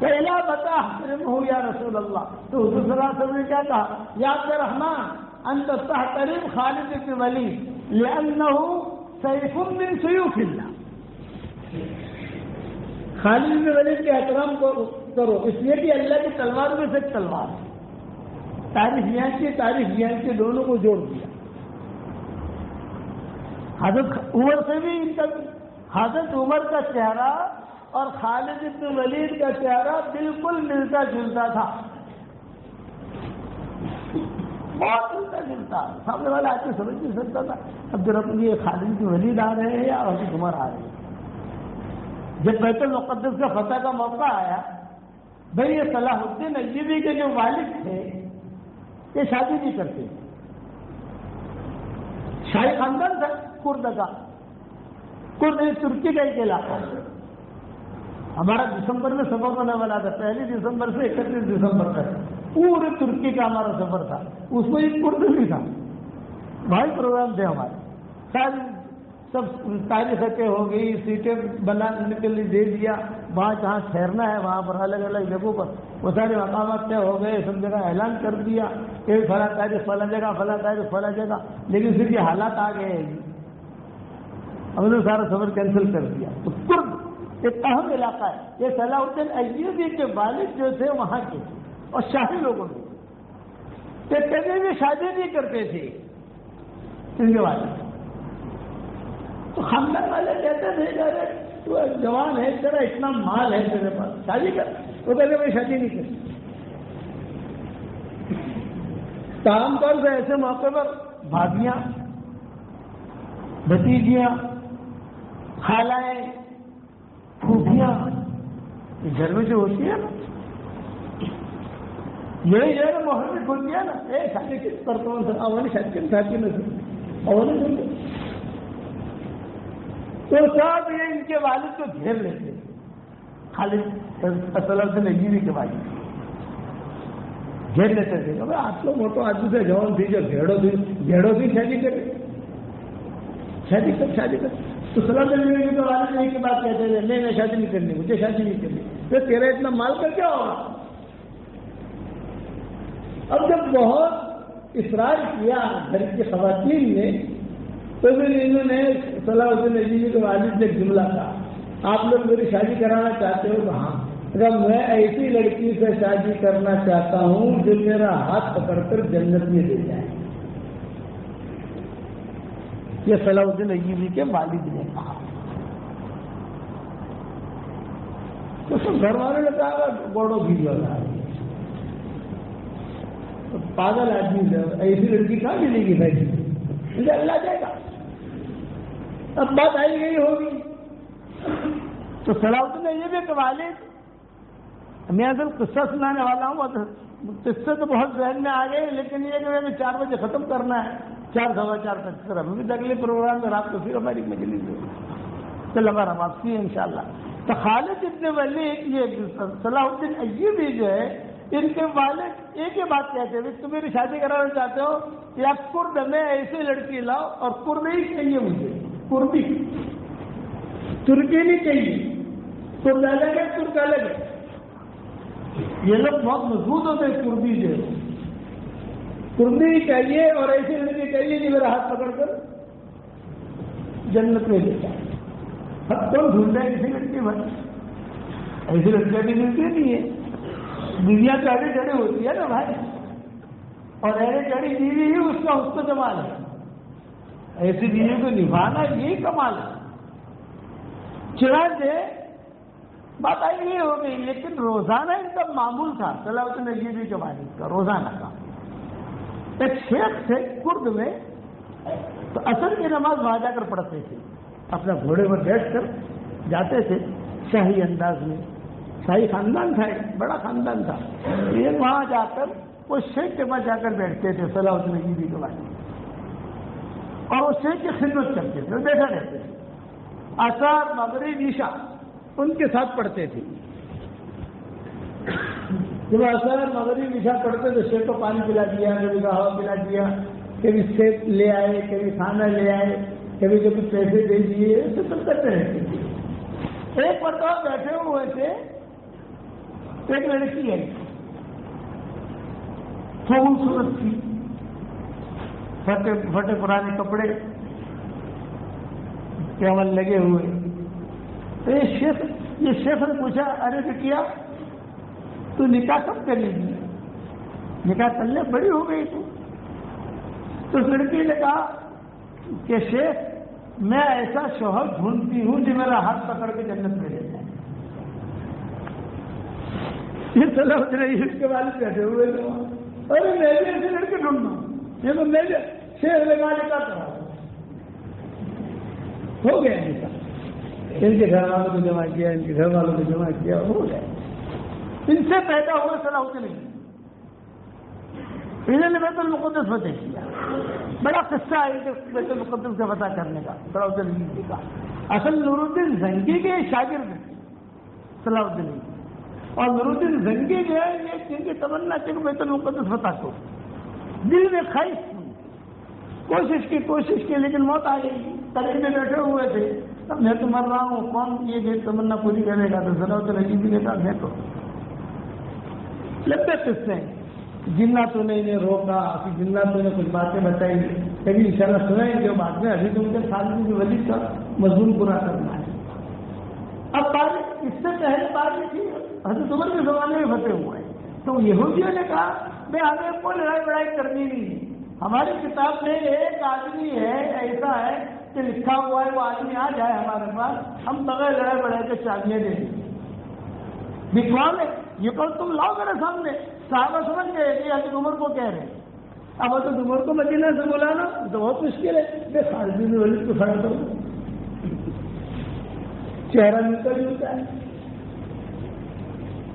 پہلا بتا حرم ہو یا رسول اللہ. تو حضور صلی اللہ علیہ وسلم نے کیا کہا؟ یا عبد الرحمن انت تحترم خالد بن ولید لانہ سیف من سیوف اللہ. خالد بن ولید کے احترام کرو اس لیے کہ اللہ کی تلوار میں سے ایک تلوار ہے. تاریخ یہاں کی دونوں کو جوڑ دیا. حضرت عمر سے بھی ان کا حضرت عمر کا چہرہ اور خالد بن ولید کا چہرہ بالکل ملتا جلتا تھا. بہت ملتا جلتا. سامنے والا آدمی سمجھ نہیں سکتا تھا اب ذرا یہ خالد بن ولید آ رہے ہیں یا حضرت عمر آ رہے ہیں. جب بیت المقدس کا فتح کا موقع آیا، بھائی یہ صلاح الدین ایوبی کے جو والد تھے یہ شادی نہیں کرتے. شاہی خاندان تھا کرد کا. کرد ترکی کا ایک علاقہ. ہمارا دسمبر میں سفر ہونے والا تھا، 1 دسمبر سے 31 دسمبر تک پورے ترکی کا ہمارا سفر تھا. اس میں ایک کرد بھی تھا. بھائی پروگرام تھے ہمارے سارے، سب تاریخیں ہو گئی، سیٹیں بنانے کے لیے دے دیا. وہاں جہاں ٹھہرنا ہے وہاں پر الگ الگ جگہوں پر وہ سارے مقامات طے ہو گئے. سب جگہ اعلان کر دیا کہ فلاں تاریخ فلاں جگہ، فلاں تاریخ فلاں جگہ. لیکن پھر یہ حالات آ گئے، ہم نے سارا سفر کینسل کر دیا. تو کرد ایک اہم علاقہ ہے. یہ صلاح الدین ایوبی کے والد جو تھے وہاں کے اور شاہی لوگوں نے یہ کبھی بھی شادی نہیں کرتے تھے ان کے والد. تو خاندان والے کہتے تھے تو جوان ہے تیرا اتنا مال ہے تیرے پاس، شادی کر. وہ کہتے میں شادی نہیں کرتی. عام طور سے ایسے موقع پر بھابیاں، بھتیجیاں، خالائیں، پھوپھیاں گھر میں جو ہوتی ہے نا، یہی جو ہے نا محرم کھلتی ہے نا، شادی کس کرتا ہوں سر اوانی شادی کر شادی نہ سر اوانی سنتے. تو سب یہ ان کے والد کو گھیر لیتے. خالد صلاح الدین ایوبی کے والد گھیر لیتے تھے. آپ لوگ موٹو آدمی سے جوان تھی جو گھیڑوں سے شادی کرے، شادی کر. تو صلاح الدین ایوبی کے والد نے ایک بات کہتے تھے، نہیں میں شادی نہیں کرنی، مجھے شادی نہیں کرنی. تو تیرا اتنا مال کا کیا ہوگا؟ اب جب بہت اصرار کیا گھر کی خواتین نے تو پھر انہوں نے صلاح الدین ایوبی کے والد نے جملہ کہا، آپ لوگ میری شادی کرانا چاہتے ہو؟ تو ہاں. اگر میں ایسی لڑکی سے شادی کرنا چاہتا ہوں جو میرا ہاتھ پکڑ کر جنت میں لے جائے. یہ صلاح الدین ایوبی کے والد نے کہا. تو سب گھر والوں نے کہا گوڑوں بھی ہوتا ہے، پاگل آدمی ایسی لڑکی کہاں ملے گی بھائی، مجھے اللہ جائے گا. اب بات آئی گئی ہوگی. تو صلاح الدین ایوبی کے والد، میں اصل قصہ سنانے والا ہوں، قصے تو بہت ذہن میں آ گئے، لیکن یہ کہ ہمیں 4 بجے ختم کرنا ہے، 4 سوا 4 تک. پھر ہمیں بھی اگلے پروگرام میں رات کو پھر ہماری مجلس ہے تو لگا رہا واپسی ہے انشاءاللہ. تو خالد ابن ولید، یہ صلاح الدین ایوبی جو ہے، ان کے والد ایک ہی بات کہتے ہیں، تم میری شادی کرانا چاہتے ہو یا کرد میں ایسی لڑکی لاؤ، اور کرد ہی چاہیے مجھے، کردی، ترکی نہیں چاہیے. کرد الگ ہے، ترک الگ ہے. یہ لوگ بہت مضبوط ہوتے ہیں. کردی جو ہے کردی چاہیے اور ایسی لڑکی چاہیے کہ میرا ہاتھ پکڑ کر جنت میں لے جائے. اب کون ڈھونڈا ہے ایسی لڑکی؟ بھائی ایسی لڑکیاں بھی ملتی نہیں ہے. دنیا چڑھی چڑھی ہوتی ہے نا بھائی، اور ایسے چڑھی بیوی ہی اس کا جمال ہے. ایسی بیوی کو نبھانا یہی کمال ہے. چنانچہ بات آئی نہیں ہو گئی، لیکن روزانہ ان کا معمول تھا صلاح الدین ایوبی کے والد کا روزانہ کا. ایک شیخ تھے کرد میں، تو عصر کی نماز وہاں جا کر پڑھتے تھے. اپنا گھوڑے پر بیٹھ کر جاتے تھے شاہی انداز میں. شاہی خاندان تھا، ایک بڑا خاندان تھا. یہ وہاں جا کر وہ شیخ کے پاس جا کر بیٹھتے تھے صلاح الدین ایوبی کے والد، اور وہ شیخ کی خدمت کرتے تھے، بیٹھا رہتے تھے. عصر مغرب عشاء ان کے ساتھ پڑھتے تھے. جب عصر مغرب عشاء پڑھتے تو شیخ کو پانی پلا دیا، کبھی ہوا پلا دیا، کبھی سیب لے آئے، کبھی کھانا لے آئے، کبھی کبھی پیسے دے دیے. سب کرتے رہتے تھے. ایک مرتبہ بیٹھے ہوئے تھے ایک لڑکی ہے خوبصورت تھی، پھٹے پرانے کپڑے کیول لگے ہوئے. تو یہ شیخ نے پوچھا ارے بٹیا تو نکاح کب کرے گی؟ نکاح کرنے بڑی ہو گئی تو اس لڑکی نے کہا کہ شیخ میں ایسا شوہر ڈھونڈتی ہوں جو میرا ہاتھ پکڑ کے جنت میں لے جائے. یہ صلاح اس کے والد بیٹھے ہوئے تھے، ارے میں بھی ایسے لڑکے ڈھونڈنا یہ تو میں شیخ لگانے کا کرا ہو گیا نکاح. ان کے گھر والوں کو جمع کیا، ان کے گھر والوں کو جمع کیا، ہو گیا. ان سے پیدا ہوئے صلاح الدین، انہوں نے بیت المقدس فتح کیا. بڑا قصہ ہے بیت المقدس کا فتح کرنے کا صلاح الدین کا. اصل نور الدین زنگی کے شاگرد صلاح الدین، اور نور الدین زنگی جو ہے یہ جن کی تمنا تھی کہ بیت المقدس فتح کو دل میں خواہش تھی، کوشش کی لیکن موت آ گئی. قریب میں بیٹھے ہوئے تھے، اب میں تو مر رہا ہوں، کون یہ تمنا پوری کرے گا؟ تو صلاح الدین بھی کہتا میں تو لمبے قصے ہیں. جناتوں نے انہیں روکا، جناتوں نے کچھ باتیں بتائی، کبھی انشاءاللہ سنائیں گے بعد میں. ابھی تو مجھے خالد بن ولید کا مضمون پورا کرنا ہے. اب تاریخ اس سے پہلے تاریخ تھی حضرت عمر کے زمانے میں فتح ہوا ہے. تو یہودیوں نے کہا میں ہمیں کوئی لڑائی بڑائی کرنی نہیں، ہماری کتاب میں ایک آدمی ہے ایسا ہے کہ لکھا ہوا ہے، وہ آدمی آ جائے ہمارے پاس، ہم بغیر لڑائی بڑائی کے چابیاں دیں گے. بکوا میں یہ کل تم لاؤ میرے سامنے. صحابہ سمجھ گئے کہ حضرت عمر کو کہہ رہے ہیں. اب حضرت عمر کو مدینہ سے بلانا تو بہت مشکل ہے. میں خالد بن ولید کو کھڑا کروں، چہرہ ملتا جلتا ہے.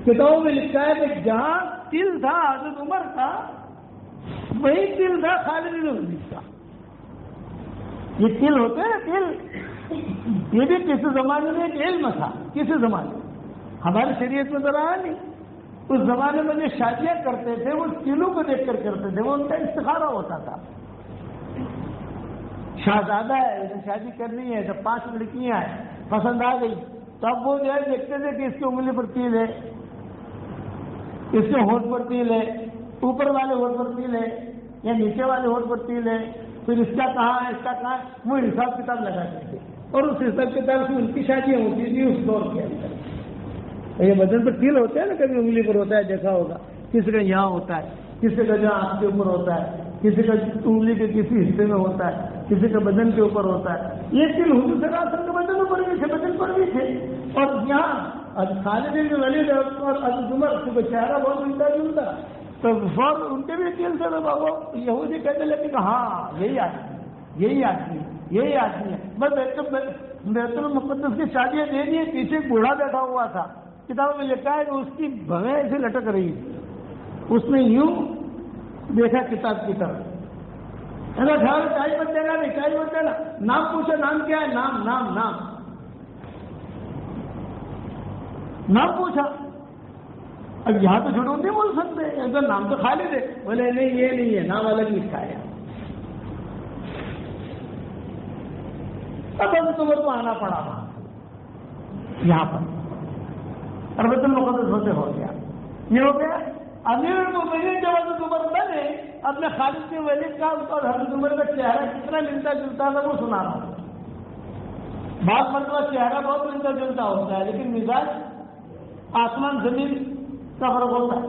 کتابوں میں لکھا ہے کہ جہاں دل تھا حضرت عمر کا وہی دل تھا خالد بن ولید کا. یہ دل ہوتے ہیں دل، یہ بھی کسی زمانے میں ایک علم تھا. کسی زمانے میں ہماری شریعت میں تو رہا نہیں. اس زمانے میں جو شادیاں کرتے تھے وہ دلوں کو دیکھ کر کرتے تھے، وہ ان کا استخارہ ہوتا تھا. شہزادہ ہے، شادی کرنی ہے، جب 5 لڑکیاں ہیں پسند آ گئی تو اب وہ جو ہے دیکھتے تھے کہ اس کی انگلی پر تیل ہے، اس کے ہونٹ پر تیل ہے، اوپر والے ہونٹ پر تیل ہے یا نیچے والے ہونٹ پر تیل ہے، پھر اس کا کہاں ہے، اس کا کہاں ہے، وہ حساب کتاب لگاتے تھے. اور اس حساب کتاب سے ان کی شادیاں ہوتی تھی اس دور کے اندر. یہ بدن پر تیل ہوتا ہے نا، کبھی انگلی پر ہوتا ہے، دیکھا ہوگا، کسی کا یہاں ہوتا ہے، کسی کا جہاں آنکھ کے اوپر ہوتا ہے، کسی کا انگلی کے کسی حصے میں ہوتا ہے، کسی کا بدن کے اوپر ہوتا ہے. یہ تیل حضور صلی اللہ علیہ وسلم کے بدن پر بھی تھے، بدن پر بھی تھے. اور یہاں خالد بن ولید اور حضرت عمر کا چہرہ بہت ملتا جلتا، تو فوراً ان کے بھی تیل سے بابا یہودی کہنے لگے کہ ہاں یہی آدمی ہے. بس بیت المقدس کی شادیاں دے دی. پیچھے ایک بوڑھا بیٹھا ہوا تھا، کتابوں میں لکھا ہے کہ اس کی بھویں ایسے لٹک رہی تھی. اس نے یوں دیکھا کتاب کی طرف، چائے مت دینا، نہیں چائے مت دینا. نام پوچھا، نام کیا ہے؟ نام پوچھا. اب یہاں تو جھوٹ نہیں بول سکتے، نام تو خالد ہے. بولے نہیں یہ نہیں ہے، نام الگ لکھا ہے. اب ہم تمہیں کو آنا پڑا یہاں پر، اور بیت المقدس ہوتے ہو گیا. یہ ہو گیا امیر المومنین جب حضرت عمر بنے، اپنے خالد بن ولید کا اور حضرت عمر کا چہرہ کتنا ملتا جلتا تھا وہ سنا رہا ہوں. بعض مرتبہ چہرہ بہت ملتا جلتا ہوتا ہے لیکن مزاج آسمان زمین کا فرق ہوتا ہے.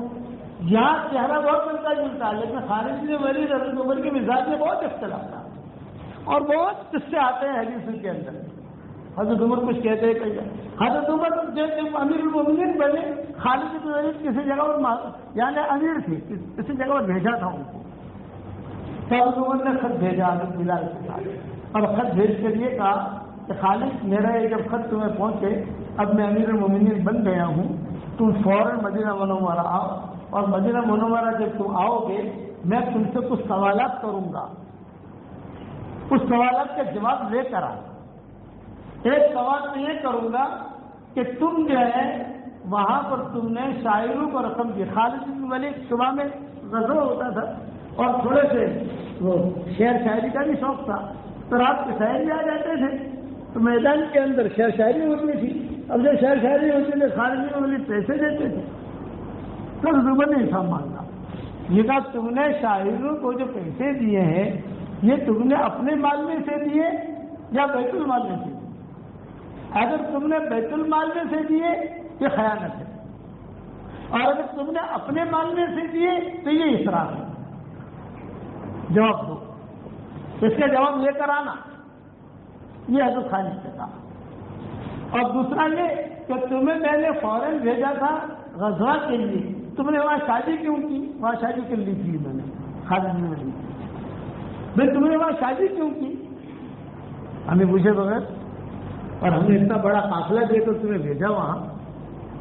یہاں چہرہ بہت ملتا جلتا ہے لیکن خالد بن ولید حضرت عمر کے مزاج میں بہت اختلاف تھا، اور بہت قصے آتے ہیں حدیث کے اندر. حضرت عمر کچھ کہتے ہیں کہ حضرت عمر جب امیر المومنین بنے، خالد بن ولید کسی جگہ پر یعنی امیر تھی، کسی جگہ پر بھیجا تھا ان کو. تو حضرت عمر نے خط بھیجا حضرت بلال کے ساتھ، اور خط بھیج کر یہ کہا کہ خالد میرا یہ جب خط تمہیں پہنچے، اب میں امیر المومنین بن گیا ہوں، تم فوراً مدینہ منورہ آؤ، اور مدینہ منورہ جب تم آؤ گے میں تم سے کچھ سوالات کروں گا، اس سوالات کا جواب لے کر آؤ. ایک سوال تو یہ کروں گا کہ تم جو ہے وہاں پر تم نے شاعروں کو رقم دی. خالد بن ولید صبح میں غزوہ ہوتا تھا اور تھوڑے سے وہ شعر شاعری کا بھی شوق تھا، تو رات کے شاعر بھی آ جاتے تھے، تو میدان کے اندر شعر شاعری ہوتی تھی. اب جب شعر شاعری ہوتی تھی خالد بن ولید پیسے دیتے تھے، تو عمر نے حساب مانگا. یہ کہا تم نے شاعروں کو جو پیسے دیے ہیں یہ تم نے اپنے مال میں سے دیے یا بیت المال میں سے دیے؟ اگر تم نے بیت المال میں سے دیے یہ خیانت ہے، اور اگر تم نے اپنے مال میں سے دیے تو یہ اسراف ہے. جواب دو، اس کا جواب لے کر آنا. یہ حضرت خالد سے کہا. اور دوسرا یہ کہ تمہیں میں نے فوراً بھیجا تھا غزوہ کے لیے، تم نے وہاں شادی کیوں کی؟ وہاں شادی کر لی تھی میں نے. خالد بن ولید، میں تم نے وہاں شادی کیوں کی؟ ہمیں پوچھے بغیر، اور ہم نے اتنا بڑا قافلہ دے کر تمہیں بھیجا وہاں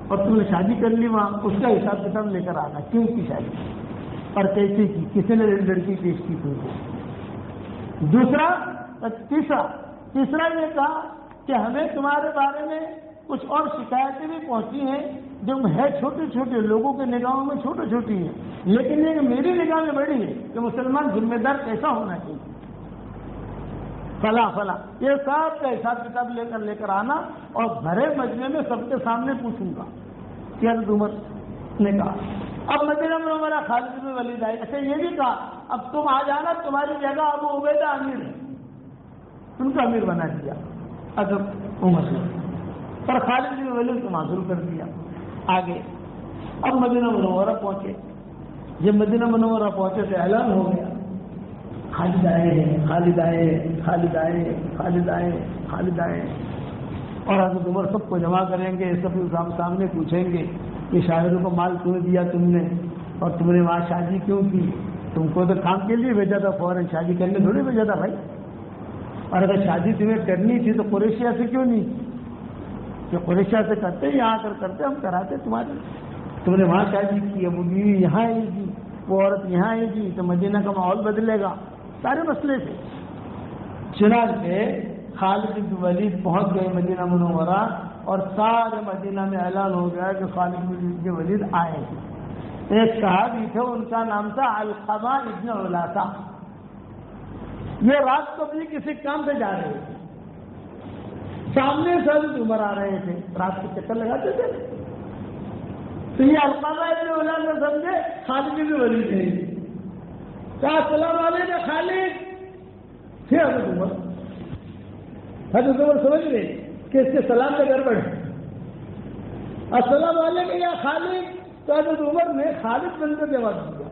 اور تم نے شادی کر لی وہاں، اس کا حساب کتاب لے کر آنا. کیوں کی شادی اور کیسے کی، کسی نے لڑکی پیش کی تم کو؟ دوسرا تیسرا یہ کہا کہ ہمیں تمہارے بارے میں کچھ اور شکایتیں بھی پہنچی ہیں جو ہے چھوٹے چھوٹے لوگوں کے نگاہوں میں چھوٹی چھوٹی ہیں، لیکن یہ میری نگاہ میں بڑی ہے کہ مسلمان ذمہ دار کیسا ہونا چاہیے. فلا یہ سب کا حساب کتاب لے کر آنا اور بھرے مجمع میں سب کے سامنے پوچھوں گا. کیا حضرت عمر نے کہا. اب مدینہ منورہ خالد بن ولید آئے. اچھا یہ بھی کہا اب تم آ جانا، تمہاری جگہ ابو عبیدہ امیر ہے، ان کو امیر بنا دیا حضرت عمر نے، پر خالد بن ولید کو معذور کر دیا. آگے اب مدینہ منورہ پہنچے. جب مدینہ منورہ پہنچے تو اعلان ہو گیا خالد آئے ہیں، خالد آئے، خالد آئے، خالد آئے، خالد آئے. اور حضرت عمر سب کو جمع کریں گے، سب سامنے پوچھیں گے کہ شاعروں کو مال کیوں دیا تم نے، اور تم نے وہاں شادی کیوں کی؟ تم کو تو کام کے لیے بھیجا تھا، فوراً شادی کرنے تھوڑی بھیجا تھا بھائی. اور اگر شادی تمہیں کرنی تھی تو قریشیہ سے کیوں نہیں؟ کہ قریشیہ سے کرتے، یہاں کر کرتے ہم کراتے تمہاری. تم نے وہاں شادی کی، اب بیوی یہاں آئے گی، وہ عورت یہاں آئے گی تو مدینہ کا ماحول بدلے گا، سارے مسئلے تھے. چنانچہ خالد بن ولید پہنچ گئے مدینہ منورہ اور سارے مدینہ میں اعلان ہو گیا کہ خالد بن ولید آئے ہیں. ایک صحابی تھے، ان کا نام تھا علقمہ ابن علاسہ. یہ رات کو بھی کسی کام سے جا رہے تھے، سامنے سے حضرت عمر آ رہے تھے، رات کے چکر لگاتے تھے. تو یہ علقمہ ابن علاسہ سمجھے خالد بن ولید ہے. کہا السلام علیکم خالد. پھر حضرت عمر سمجھ گئے کہ اس کے سلام میں گڑبڑ ہے. السلام علیکم یا خالد. تو حضرت عمر نے خالد بن کر جواب دیا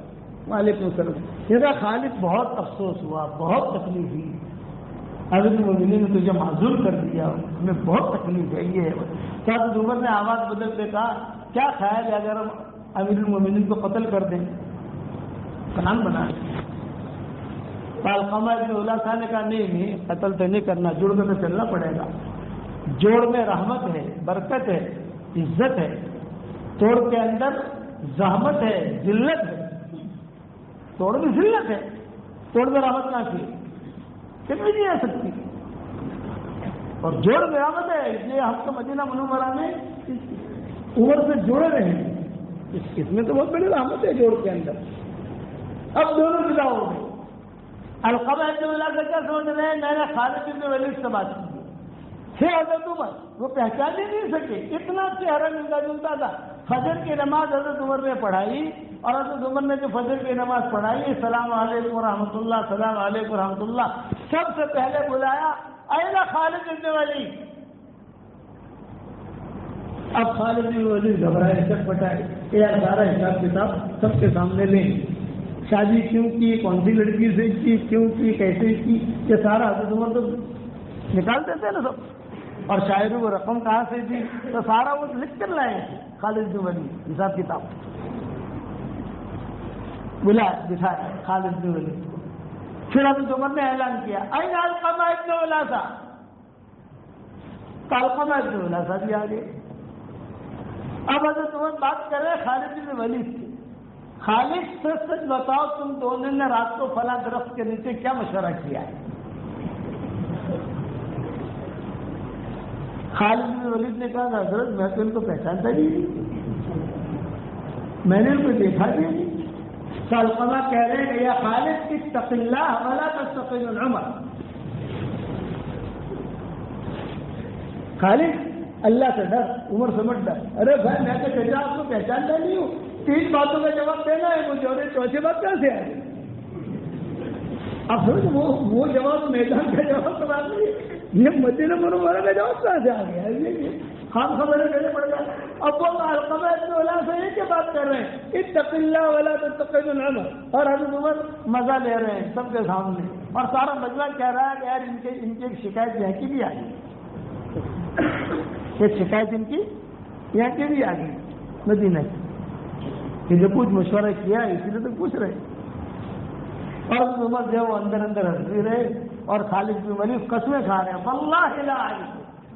وعلیکم السلام. یہ کہا خالد بہت افسوس ہوا، بہت تکلیف ہوئی، حضرت المومنین نے تجھے معذور کر دیا، ہمیں بہت تکلیف ہے. یہ تو حضرت عمر نے آواز بدل کے کہا کیا خیال ہے اگر ہم امیر المومنین کو قتل کر دیں، قانون بنا دیں؟ علقمہ ابن علاسہ نے کہا نہیں، قتل تو نہیں کرنا، جوڑ میں تو چلنا پڑے گا. جوڑ میں رحمت ہے، برکت ہے، عزت ہے. توڑ کے اندر زحمت ہے، ذلت ہے. توڑ میں ذلت ہے، توڑ میں رحمت کہاں کی؟ کتنی نہیں آ سکتی. اور جوڑ میں رحمت ہے، اس لیے ہم تو مدینہ منورہ میں عمر سے جوڑے رہے ہیں. اس میں تو بہت بڑی رحمت ہے جوڑ کے اندر. اب دونوں جدا ہو گئے. علقمہ ابن علاسہ کیا سمجھ رہے ہیں؟ میں نے خالد بن ولید سے بات کی. پھر حضرت عمر وہ پہچان ہی نہیں سکے، اتنا چہرہ ملتا جلتا تھا. فجر کی نماز حضرت عمر نے پڑھائی، اور حضرت عمر نے جو فجر کی نماز پڑھائی، السلام علیکم ورحمۃ اللہ، السلام علیکم ورحمۃ اللہ، سب سے پہلے بلایا اين خالد بن ولید. اب خالد بن ولید گھبرائے، چٹ پٹائے کہ یار سارا حساب کتاب سب کے سامنے لیں. شادی کیوں کی، کون سی لڑکی سے کی، کیوں کی، کیسے کی، یہ سارا حضرت عمر تو نکال دیتے نا سب. اور شاعروں کو رقم کہاں سے دی تو سارا وہ لکھ کر لائے خالد بن ولید حساب کتاب. بلا دکھایا خالد بن ولید کو. پھر حضرت عمر نے اعلان کیا اين علقمہ ابن علاسہ. علقمہ ابن علاسہ بھی آ گئے. اب حضرت عمر بات کر رہے خالد بن ولید سے. خالد سچ بتاؤ تم دونوں نے رات کو فلاں درخت کے نیچے کیا مشورہ کیا ہے؟ خالد بن ولید نے کہا حضرت میں تو ان کو پہچانتا نہیں، میں نے ان کو دیکھا بھی نہیں. علقمہ کہہ رہے ہیں یا خالد اتق اللہ ولا تستقل العمر. خالد اللہ سے ڈر، عمر سے مت ڈر. ارے بھائی میں تو کہتا آپ کو پہچانتا نہیں ہوں، 3 باتوں کا جواب دینا ہے مجھے، اور 4تھی بات کہاں سے آئے؟ اب سمجھ وہ جواب میدان کا جواب تو بات نہیں ہے، یہ مدینہ منورہ کا جواب کہاں سے آ گیا؟ ہم خبریں دینے پڑ گئے. اب وہ علقمہ ابن ولا سے یہ کیا بات کر رہے ہیں؟ اتق اللہ ولا تتخذ العمر، اور حضرت عمر مزہ لے رہے ہیں سب کے سامنے، اور سارا مجمع کہہ رہا ہے کہ یار ان کی ایک شکایت یہاں کی بھی آ گئی، ایک شکایت ان کی یہاں کی بھی آ گئی مدینہ کی، کہ جو کچھ مشورہ کیا ہے اسی لیے تو پوچھ رہے ہیں. اور عمر جو وہ اندر اندر ہنستے رہے، اور خالد بن ولید قسمیں کھا رہے ہیں واللہ لا اعرف.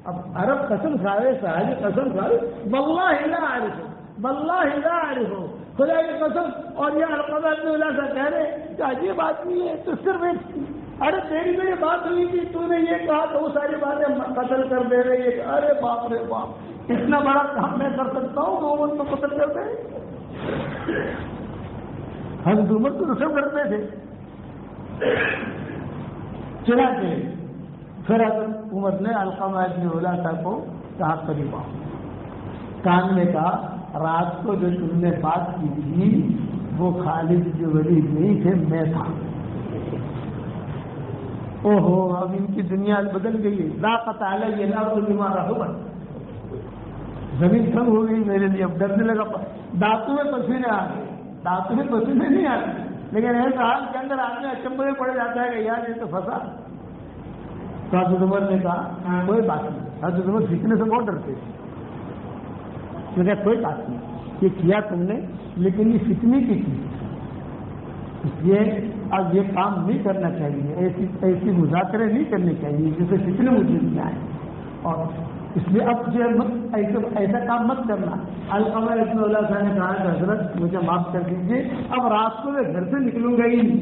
اب عرب قسم کھا رہے، صحابی قسم کھا رہے، واللہ لا اعرف، واللہ لا اعرف، خدا کی قسم. اور یہ علقمہ ابن ولا سے کہہ رہے کہ عجیب آدمی ہے تو صرف ارے تیری میں یہ بات ہوئی تھی، تو نے یہ کہا تو وہ ساری باتیں قتل کر دے رہی ہے. ارے باپ رے باپ، اتنا بڑا کام میں کر سکتا ہوں تو وہ قتل کر دے. حضرت عمر تو رسم کرتے تھے. چنانچہ پھر حضرت عمر نے علقمہ ابن ولا صاحب کو کہا قریب آؤ، کان میں کہا رات کو جو تم نے بات کی تھی وہ خالد بن ولید نہیں تھے، میں تھا. اوہو اب ان کی دنیا بدل گئی ہے. ضاقت علی الارض بما رحبت، زمین تنگ ہو گئی میرے لیے، اب ڈرنے لگا. دانتوں میں پسینے آ گئے، دانتوں میں پسینے نہیں آتے، لیکن ایسا حال کے اندر آدمی اچمبے میں پڑ جاتا ہے کہ یار یہ تو پھنسا. تو حضرت عمر نے کہا کوئی بات نہیں. حضرت عمر فتنے سے بہت ڈرتے تھے. کوئی بات نہیں، یہ کیا تم نے لیکن یہ فتنے کی تھی، اس لیے اب یہ کام نہیں کرنا چاہیے، ایسی مذاکرے نہیں کرنے چاہیے جسے فتنے مجھے نہیں آئے. اور اس لیے اب جو ایسا کام مت کرنا. علقمہ ابن ولا صاحب نے کہا کہ حضرت مجھے معاف کر دیجیے، اب رات کو میں گھر سے نکلوں گا ہی نہیں.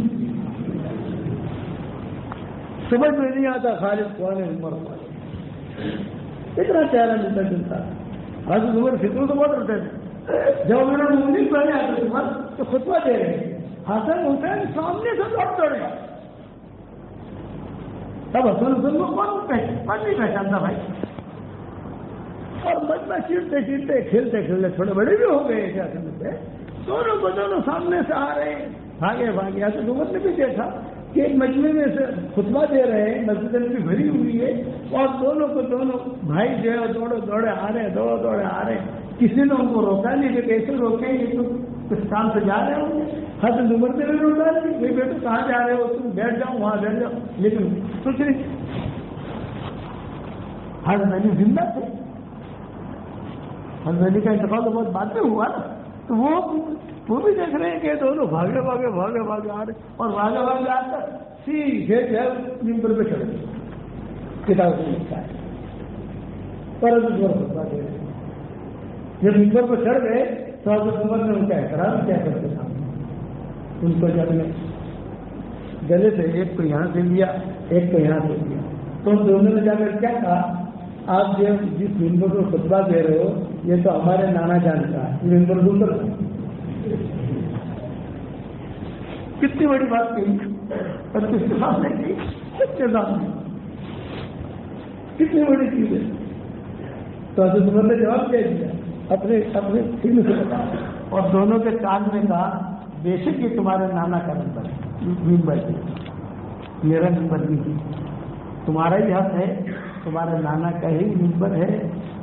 سمجھ میں نہیں آتا خالد کون ہے، عمر کون ہے، اتنا چہرہ ملتا جلتا. حضرت عمر فطروں سے بہت ڈرتے تھے. جب انہوں نے ممکن پہلے حضرت عمر تو خطبہ دے رہے ہیں، حسن حسین سامنے سے لوٹ دوڑے. تب حسن حسین کو کون نہیں پہچانتا بھائی. اور مجمع چیرتے چیرتے کھیلتے کھیلتے تھوڑے بڑے بھی ہو گئے تھے اصل میں، دونوں کو دونوں سامنے سے آ رہے ہیں، بھاگے بھاگے. حضرت عمر نے بھی دیکھا کہ ایک مجمع میں سے خطبہ دے رہے ہیں، مسجد بھی بھری ہوئی ہے، اور دونوں کو دونوں بھائی جو ہے دوڑے آ رہے ہیں، دوڑے آ رہے ہیں. کسی نے ان کو روکا نہیں کہ کیسے روکیں، یہ تو کچھ کام سے جا رہے ہوں گے. حضرت عمر نے بھی روکا نہیں، بھائی بیٹو کہاں جا رہے ہو، تم بیٹھ جاؤ وہاں بیٹھ جاؤ. لیکن کچھ نہیں. حضرت علی زندہ تھے، حضرت علی کا انتقال تو بہت بعد میں ہوا نا، تو وہ بھی دیکھ رہے ہیں کہ دونوں بھاگے آ رہے، اور بھاگے آ کر سیدھے جو ہے ممبر پہ چڑھ گئے. کتاب سے لکھا ہے پر حضرت عمر خطبہ دے رہے. جب ممبر پہ چڑھ گئے تو حضرت عمر نے ان کا احترام کیا کرتے سامنے. ان کو جب نے گلے سے ایک کو یہاں سے لیا، ایک کو یہاں سے لیا، تو ان دونوں نے جا کر کیا کہا، آپ جو جس ممبر کو خطبہ دے رہے ہو یہ تو ہمارے نانا جان کا ہے، یہ ممبر دوسرا. کتنی بڑی بات کہی، اور کس کے سامنے کی، کس کے سامنے، کتنی بڑی چیز ہے. تو حضرت عمر نے جواب دے دیا اپنے سن سے بتا، اور دونوں کے کان میں کہا بے شک یہ تمہارے نانا کا نمبر ہے، ممبر میرا نمبر نہیں، تمہارا ہی حق ہے، تمہارے نانا کا ہی ممبر ہے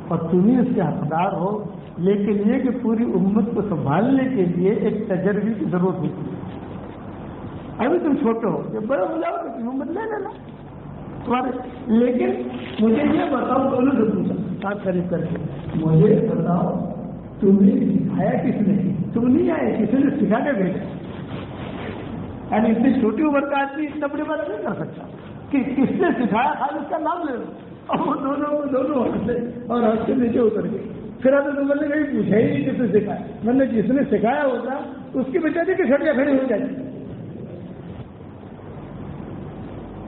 اور تم ہی اس کے حقدار ہو. لیکن یہ کہ پوری امت کو سنبھالنے کے لیے ایک تجربے کی ضرورت ہوتی ہے. ابھی تم چھوٹے ہو، جب بڑا ہو جاؤ تو محمد لے لینا تمہارے. لیکن مجھے یہ بتاؤ، دونوں سے پوچھا ساتھ قریب کر کے، مجھے بتاؤ تمہیں سکھایا کس نے؟ تم نہیں آئے، کسی نے سکھا کے بھیجا. یعنی اتنی چھوٹی عمر کا آدمی اتنا بڑی بات نہیں کر سکتا کہ کس نے سکھایا، خالی اس کا نام لے لو. اور وہ دونوں ہنسے اور ہنس کے نیچے اتر گئے. پھر حضرت عمر نے کہیں پوچھا ہی نہیں کس نے سکھایا، میں جس نے سکھایا ہوتا اس کی بیچاری کی چھڑیاں کھڑی ہو جاتی.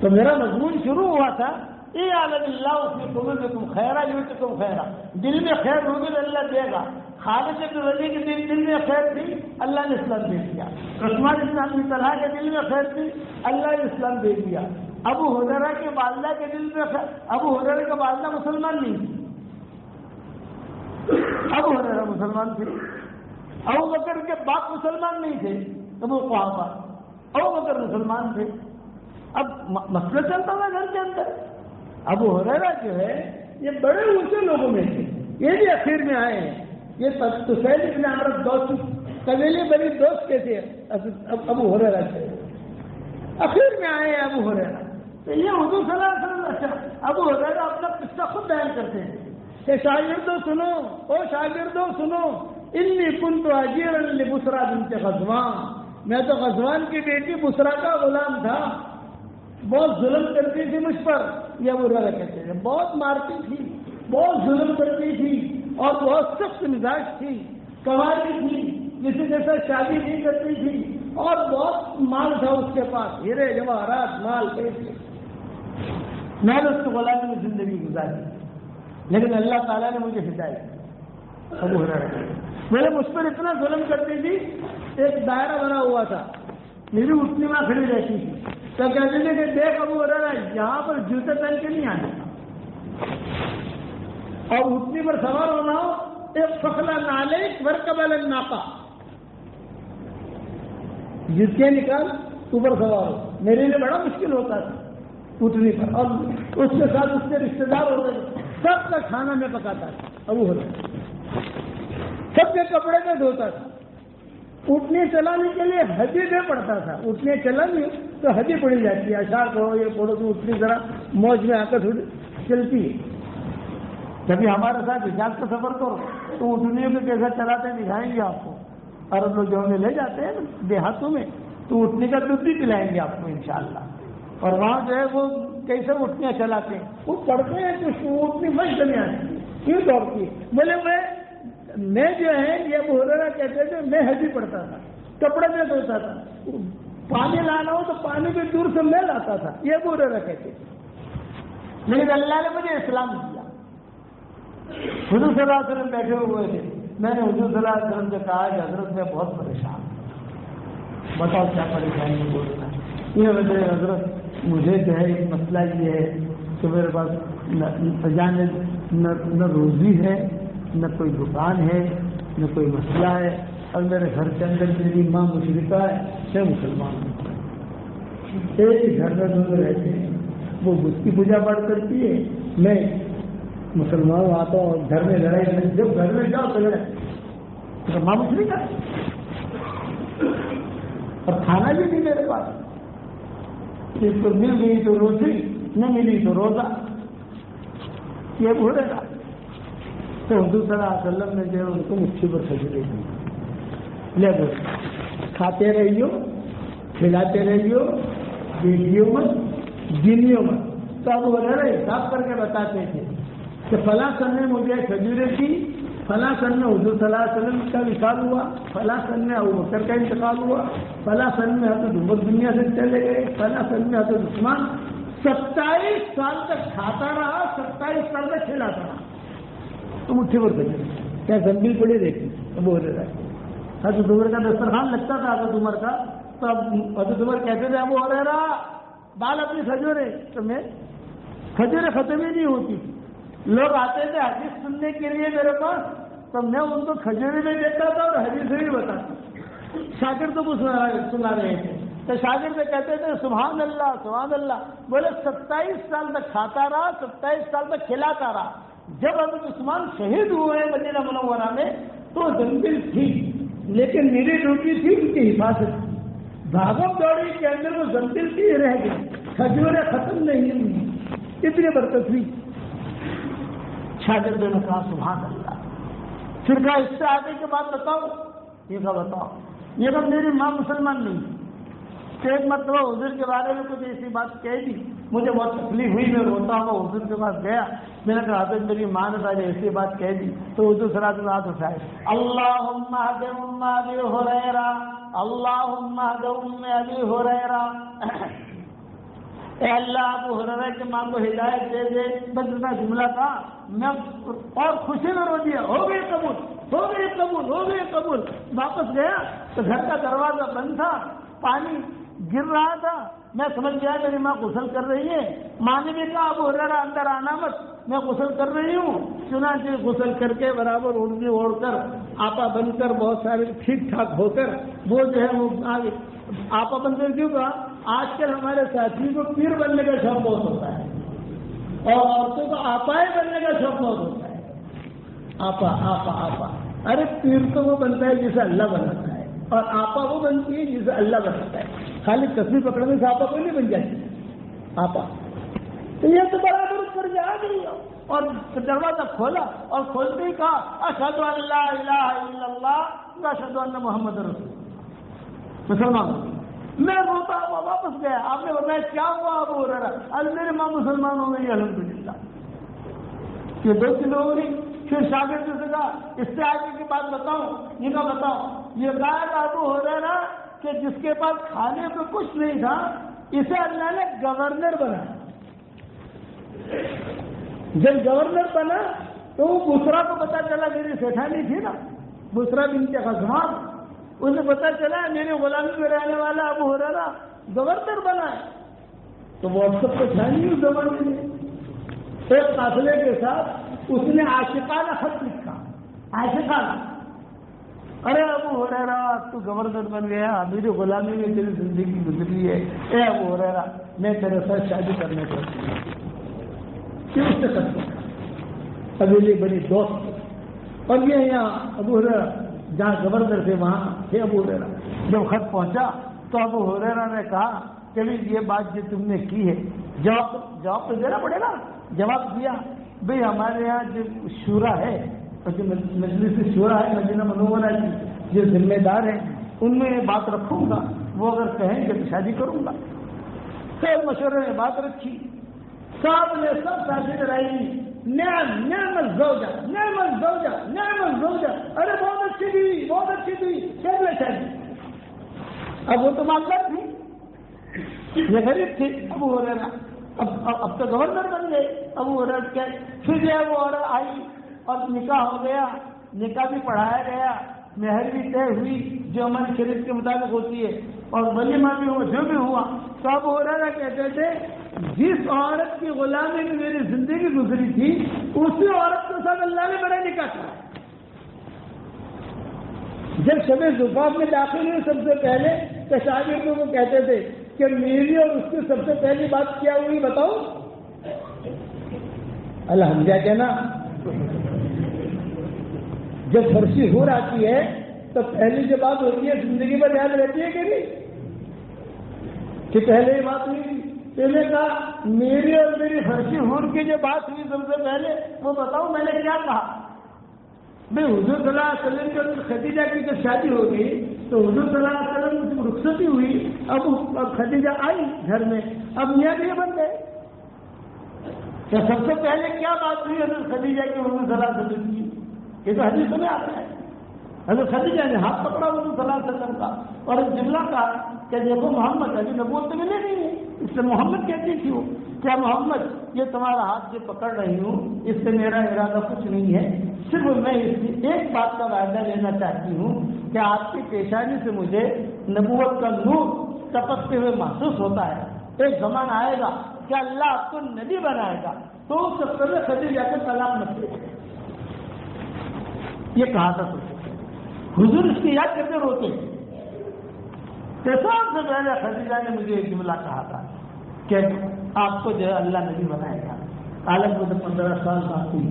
تو میرا مضمون شروع ہوا تھا اے عالم اللہ اس میں تم خیرہ یوں کہ تم خیرہ، دل میں خیر ہوگی تو اللہ دے گا. خالد بن ولید کے دل میں خیر تھی، اللہ نے اسلام دے دیا. عثمان بن ابی طلحہ کے دل میں خیر تھی، اللہ نے اسلام دے دیا. ابو ہریرہ کے والدہ کے دل میں خیر، ابو ہریرہ کا والدہ مسلمان نہیں تھی، ابو ہریرہ مسلمان تھے. ابو بکر کے باپ مسلمان نہیں تھے، ابو قحافہ، ابو بکر مسلمان تھے۔ اب مسئلہ چلتا تھا گھر کے اندر۔ ابو ہریرہ جو ہے یہ بڑے اونچے لوگوں میں تھے، یہ بھی اخیر میں آئے ہیں۔ یہ طفیل بن عمرو دوسی قبیلے بڑی دوست کے تھے ابو ہریرہ کے، اخیر میں آئے ہیں ابو ہریرہ۔ تو یہ حضور صلی اللہ علیہ وسلم اچھا ابو ہریرہ اپنا قصہ خود بیان کرتے ہیں کہ شاگردوں سنو، او شاگردوں سنو، انی کنت اجیرا لبصرہ بنت غزوان، میں تو غزوان کی بیٹی بصرہ کا غلام تھا، بہت ظلم کرتی تھی مجھ پر، یہ ابو ہریرہ کہتے ہیں، بہت مارتی تھی، بہت ظلم کرتی تھی اور بہت سخت مزاج تھی، کنواری تھی، کسی کے ساتھ شادی نہیں کرتی تھی اور بہت مال تھا اس کے پاس، ہیرے جواہرات مال پیسے، میں نے اس کی غلامی میں زندگی گزاری، لیکن اللہ تعالیٰ نے مجھے ہدایت۔ ابو ہریرہ میرے مجھ پر اتنا ظلم کرتی تھی، ایک دائرہ بنا ہوا تھا، میری اٹھنی میں کھڑی رہتی تھی، تو کہتے تھے کہ دیکھ ابو ہریرہ یہاں پر جوتے پہن کے نہیں آنا، اور اٹھنی پر سوار ہونا ہو ایک فخلا نالے ورکبل الناقہ، جوتے نکال اوپر سوار ہو، میرے لیے بڑا مشکل ہوتا تھا اٹھنے پر، اور اس کے ساتھ اس کے رشتے دار ہوتے تھے، سب کا کھانا میں پکاتا تھا ابو ہریرہ، سب کے کپڑے میں دھوتا تھا، اٹھنے چلانے کے لیے حدی میں پڑتا تھا، اٹھنے چلانے تو حدی پڑی جاتی ہے، اشار پڑھو یہ پڑھو تو اٹھنی ذرا موج میں آ کر تھوڑی چلتی ہے۔ جبھی ہمارے ساتھ حجاز کا سفر کرو تو اٹھنیوں کو کیسا چلاتے ہیں دکھائیں گے آپ کو، عرب لوگ جو ہمیں لے جاتے ہیں دیہاتوں میں تو اٹھنے کا دودھ بھی پلائیں گے آپ کو انشاءاللہ، اور وہاں جو ہے وہ کیسے اٹھنیاں چلاتے ہیں، وہ پڑھتے ہیں تو اٹھنی مشق نہیں آتی، کیوں دوڑتی ہے؟ بولے میں جو ہے یہ ابو ہریرہ کہتے تھے میں حدی پڑھتا تھا، کپڑے میں دھوتا تھا، پانی لانا ہو تو پانی بھی دور سے میں لاتا تھا، یہ ابو ہریرہ کہتے تھے، لیکن اللہ نے مجھے اسلام دیا۔ حضور صلی اللہ علیہ وسلم بیٹھے ہوئے تھے، میں نے حضور صلی اللہ علیہ وسلم سے کہا کہ حضرت میں بہت پریشان ہوں، بتاؤ کیا پریشانی ہے؟ بولتا یہ وجہ حضرت مجھے جو ہے ایک مسئلہ یہ ہے کہ میرے پاس نہ روزی ہے، نہ کوئی دکان ہے، نہ کوئی مسئلہ ہے، اور میرے گھر کے اندر میری ماں مشرکہ ہے، میں مسلمان ہوں، ایک ہی گھر میں دونوں رہتے ہیں، وہ بت کی پوجا پاٹ کرتی ہے، میں مسلمان آتا ہوں، گھر میں لڑائی نہیں، جب گھر میں جاؤ تو لڑائی، ماں مشرکہ اور کھانا بھی نہیں میرے پاس، اس کو مل گئی تو روزی، نہ ملی تو روزہ، یہ بھولے گا۔ تو حضور صلی اللہ علیہ وسلم نے جو ہے ان کو مٹھی پر کھجورے دی، لے دو کھاتے رہیو، کھلاتے رہیو، دیکھیو مت، گنیو مت۔ تو ابو ہریرہ حساب کر کے بتاتے تھے کہ فلاں سن نے مجھے کھجورے دی، فلاں سن میں حضور صلی اللہ علیہ وسلم کا وصال ہوا، فلاں سن میں ابو بکر کا انتقال ہوا، فلاں سن میں حضرت عمر دنیا سے چلے گئے، فلاں سن میں حضرت عثمان 27 سال تک کھاتا رہا، 27 سال تک کھلاتا رہا، تو مٹھی پر کھجورے کیا زنبیل پڑی دیکھی ابو ہریرہ۔ حضرت عمر کا دسترخوان لگتا تھا حضرت عمر کا، تو حضرت عمر کہتے تھے ابو ہریرہ ڈال اپنی کھجورے، تو میں کھجوریں ختم ہی نہیں ہوتی، لوگ آتے تھے حدیث سننے کے لیے میرے پاس، تو میں ان کو کھجورے میں دیتا تھا اور حدیث بھی بتاتا، شاگردوں کو سنا رہے تھے، تو شاگرد کہتے تھے سبحان اللہ سبحان اللہ، بولے 27 سال تک کھاتا رہا، 27 سال تک کھلاتا رہا۔ جب حضرت عثمان شہید ہوئے مدینہ منورہ میں تو زنبیل تھی، لیکن میری ڈیوٹی تھی ان کی حفاظت، بھاگم دوڑی کے اندر وہ زنبیل تھی رہ گئی، کھجوریں ختم نہیں ہوئی، اتنی برکت ہوئی۔ شاگردوں نے کہا سبحان اللہ، پھر کہا اس سے آگے کے بعد بتاؤ، یہ کہا بتاؤ، یہ کہا میری ماں مسلمان نہیں، تو ایک مرتبہ حضور کے بارے میں کچھ ایسی بات کہہ دی، مجھے بہت تکلیف ہوئی، میں روتا ہوا حضور کے پاس گیا، میں نے کہا حضرت میری ماں نے پہلے ایسی بات کہہ دی، تو حضور صلی اللہ علیہ وسلم ہاتھ اٹھائے، اللہم اہد ام ابی ہریرہ، اللہم اہد ام ابی ہریرہ، اے اللہ ابو ہریرہ کی ماں کو ہدایت دے دے، بس اتنا جملہ تھا، میں اور خوشی میں رو دیا، ہو گئے قبول، ہو گئے قبول، ہو گئے قبول۔ واپس گیا تو گھر کا دروازہ بند تھا، پانی گر رہا تھا، میں سمجھ گیا میری ماں غسل کر رہی ہے، ماں نے بھی کہا ابو ہریرہ اندر آنا مت، میں غسل کر رہی ہوں، چنانچہ غسل کر کے برابر اردو اوڑھ کر آپا بن کر بہت سارے ٹھیک ٹھاک ہو کر وہ جو ہے وہ آپا بن کر کیوں کہا؟ آج کل ہمارے ساتھی کو پیر بننے کا شوق بہت ہوتا ہے اور عورتوں کو آپائے بننے کا شوق بہت ہوتا ہے. آپا آپا آپا، ارے پیر تو وہ بنتا ہے جسے اللہ بناتا ہے اور آپا وہ بنتی ہے جسے اللہ بناتا ہے. خالی تصویر پکڑنے سے آپا کوئی نہیں بن جاتی آپا. تو یہ تو برابر اس پر جا گئی اور دروازہ کھولا اور کھولتے ہی کہا اشہد ان لا الہ الا اللہ و اشہد ان محمد رسول اللہ. مسلمان میں روتا ہوا واپس گیا. آپ نے بتایا کیا ہوا ابو ہریرہ؟ میرے ماں مسلمان ہو گئی الحمدللہ. یہ 2-3 لوگوں نے پھر شاگرد سے کہا اس سے آگے کی بات بتاؤں؟ یہ کہا بتاؤ. یہ کہا کہ ابو ہریرہ کہ جس کے پاس کھانے کو کچھ نہیں تھا اسے اللہ نے گورنر بنایا. جب گورنر بنا تو وہ بسرا کو پتا چلا، میری سیٹھانی تھی نا بسرا بنت غزوان، اسے پتا چلا میرے غلامی میں رہنے والا ابو ہریرہ گورنر بنا ہے. تو وہ سب کو چھانی اس زمانے میں ایک قافلے کے ساتھ اس نے عاشقانہ خط لکھا. عاشقانہ، ارے ابو ہریرہ تو گورنر بن گیا، میری غلامی میں تیری زندگی گزری ہے. اے ابو ہریرہ میں تیرے ساتھ شادی کرنے چاہتی ہوں. کیوں سے کرتا قبیلے بڑی دوست. اور یہ یہاں ابو ہریرہ جہاں گورنر تھے وہاں تھے ابو ہریرہ. جب خط پہنچا تو ابو ہریرہ نے کہا کہ یہ بات جو تم نے کی ہے جواب تو دینا پڑے گا. جواب دیا بھئی ہمارے یہاں جو شورا ہے جو مجلس شورا ہے مدینہ منورہ کی جو ذمہ دار ہیں ان میں یہ بات رکھوں گا، وہ اگر کہیں گے تو شادی کروں گا. خیر مشورے میں بات رکھی، صاحب نے سب شادی کرائی. نعم الزوجہ نعم الزوجہ نعم الزوجہ، ارے بہت اچھی بیوی بہت اچھی بیوی، کر لے شادی. اب وہ تو مالدار تھی، یہ غریب تھی ابو ہریرہ. اب تو گورنر بن گئے ابو ہریرہ کے. پھر جو وہ عورت آئی اور نکاح ہو گیا، نکاح بھی پڑھایا گیا، مہر بھی طے ہوئی جو ہماری شریعت کے مطابق ہوتی ہے، اور ولیمہ بھی ہوا، جو بھی ہوا. تو ابو ہریرہ کہتے تھے جس عورت کی غلامی میں میری زندگی گزری تھی اسی عورت کے ساتھ اللہ نے میرا نکاح کیا. جب شب زفاف میں داخل ہوئے سب سے پہلے تو شاگردوں کو کہتے تھے کہ میری اور اس کی سب سے پہلی بات کیا ہوئی بتاؤ؟ الحمدہ کہنا. جب فرشی حور آتی ہے تو پہلی جو بات ہوتی ہے زندگی پر یاد رہتی ہے کہ نہیں؟ کہ پہلے یہ بات ہوئی میں نے کہا میری اور میری فرشی حور کی جو بات ہوئی سب سے پہلے وہ بتاؤ میں نے کیا کہا. میں حضور صلی اللہ علیہ وسلم کی خدیجہ کی جب شادی ہو گئی تو حضور صلی اللہ علیہ وسلم کی رخصتی ہوئی. اب خدیجہ آئی گھر میں، اب میاں بھی بن گئے. تو سب سے پہلے کیا بات ہوئی حضرت خدیجہ کی حضور صلی اللہ علیہ وسلم کی؟ یہ تو حدیث میں آتا ہے. حضرت خدیجہ نے ہاتھ پکڑا حضور صلی اللہ علیہ وسلم کا اور ایک جملہ کہا کہ دیکھو محمد ابھی نبوت تو ملے نہیں ہے، اس سے محمد کہتی تھی وہ کیا محمد یہ تمہارا ہاتھ جو پکڑ رہی ہوں اس سے میرا ارادہ کچھ نہیں ہے، صرف میں اس کی ایک بات کا وعدہ لینا چاہتی ہوں کہ آپ کی پیشانی سے مجھے نبوت کا نور ٹپکتے ہوئے محسوس ہوتا ہے. ایک زمانہ آئے گا کہ اللہ آپ کو نبی بنائے گا تو اس چکر میں خدیجہ کو طلاق نہ دے. یہ کہا تھا حضور اس کی یاد کرتے روتے. سب سے پہلے خدیجہ نے مجھے ایک جملہ کہا تھا کہ آپ کو جو ہے اللہ نبی بنائے گا. عالم کو 15 سال باقی،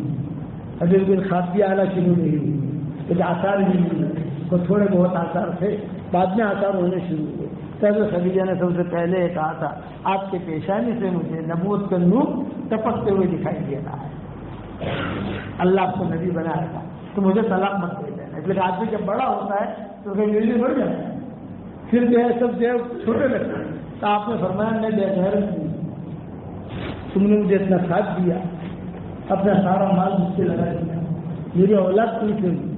ابھی بن خاطی اعلیٰ شروع نہیں ہوئی، کچھ آثار نہیں ہوئے، تو تھوڑے بہت آثار تھے، بعد میں آثار ہونے شروع ہوئے. تب خدیجہ نے سب سے پہلے یہ کہا تھا آپ کے پیشانی سے مجھے نبوت کا نور ٹپکتے ہوئے دکھائی دے رہا ہے، اللہ آپ کو نبی بنائے گا تو مجھے طلاق مت دے دینا. اس لیے آدمی جب بڑا ہوتا ہے تو میری بڑھ جاتا ہے، پھر جو ہے سب جو ہے چھوٹے لگتے ہیں. تو آپ نے فرمایا میں بے غیرت ہوں، تم نے مجھے اتنا ساتھ دیا، اپنا سارا مال مجھ سے لگا دیا، میری اولاد تم سے ہوئی،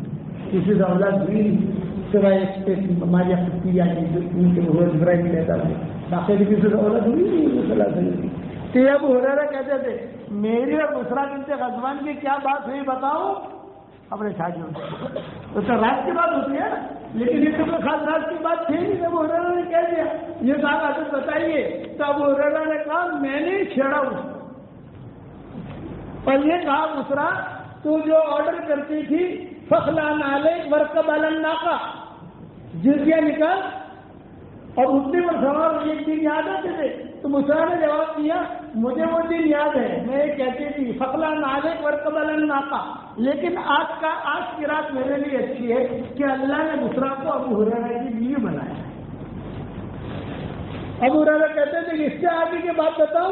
کسی سے اولاد ہوئی نہیں سوائے ایک ہماری خطی آئی ان کے وہ ابراہیم کہتا تھا، باقی کسی سے اولاد ہوئی نہیں صلی اللہ علیہ وسلم. تو ابو ہریرہ کہتے تھے میری اور بسرا بنت غزوان کی کیا بات ہوئی بتاؤ اپنے شادیوں میں. تو رات کی بات ہوتی ہے نا، لیکن یہ کوئی خاص رات کی بات تھی نہیں. ابو ہریرہ نے کہہ دیا یہ کہا بتائیے. تو ابو ہریرہ نے کہا میں نے چھیڑا اس کو. اور یہ کہا بسرا تو جو آرڈر کرتی تھی فخلا نالے ورکب الناقہ، جزیہ نکال اور اٹھنے پر سوار ایک دن یاد آتے تھے. تو بسرا نے جواب دیا مجھے وہ دن یاد ہے، میں یہ کہتی تھی فخلا نالے ورکب الناقہ، لیکن آج کی رات میرے لیے اچھی ہے کہ اللہ نے بسرا کو ابو ہریرہ کے لیے بنایا. ابو ہریرہ کہتے تھے کہ اس سے آگے کی بات بتاؤ،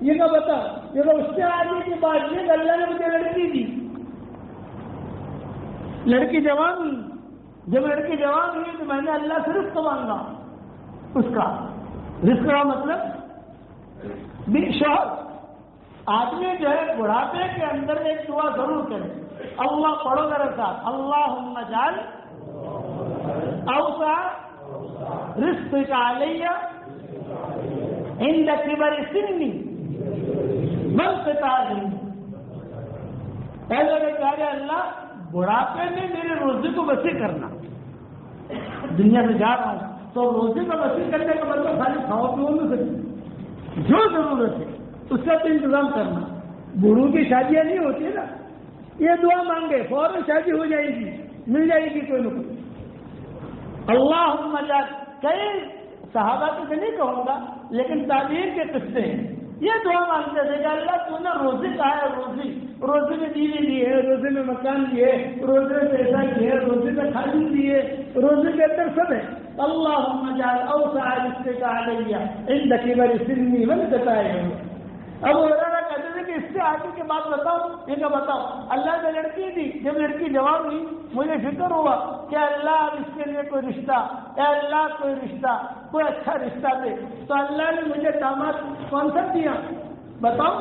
یہ نہ بتاؤ. یہ تو اس سے آگے کی بات یہ کہ اللہ نے مجھے لڑکی دی، لڑکی جوان ہوئی. جب لڑکی جوان ہوئی تو میں نے اللہ سے رزق مانگا. اس کا رزق کا مطلب بھی شوہر. آدمی جو ہے بڑھاپے کے اندر ایک دعا ضرور کرے. اللہ پڑھو میرے ساتھ، اللہم اجعل اوسع رزقک علی عند کبر سنی وانقطاع عمری. پہلے پیارے اللہ بڑھاپے میں میرے روزی کو وسیع کرنا. دنیا میں جا رہا ہوں تو روزی کو وسیع کرنے کا مطلب خالی کھاؤ پیو نہیں سکتی، جو ضرورت ہے اس کا تو انتظام کرنا. بوڑھوں کی شادیاں نہیں ہوتی نا، یہ دعا مانگے فوراً شادی ہو جائے گی، مل جائے گی کوئی نہ کوئی. اللہم اجعل، کئی صحابہ تو نہیں کہوں گا لیکن تعبیر کے قصے ہیں. یہ دعا مانگتے تھے کہ اللہ تو نے روزی کہا ہے، روزی میں بیوی دی ہے، روزی میں مکان دیے، روزی میں پیسہ دیے، روزی میں خادم دیے، روزی کے اندر سب ہے. اللہم اجعل اوسع رزقک علی عند کبر سنی وانقطاع عمری. ابو ہریرہ کہتے تھے کہ اس سے آگے کی بات بتاؤ. یہ کہ بتاؤ اللہ نے لڑکی دی. جب لڑکی جواب ہوئی مجھے فکر ہوا کہ اللہ اب اس کے لیے کوئی رشتہ، اے اللہ کوئی رشتہ، کوئی اچھا رشتہ دے. تو اللہ نے مجھے داماد کون سا دیا بتاؤ.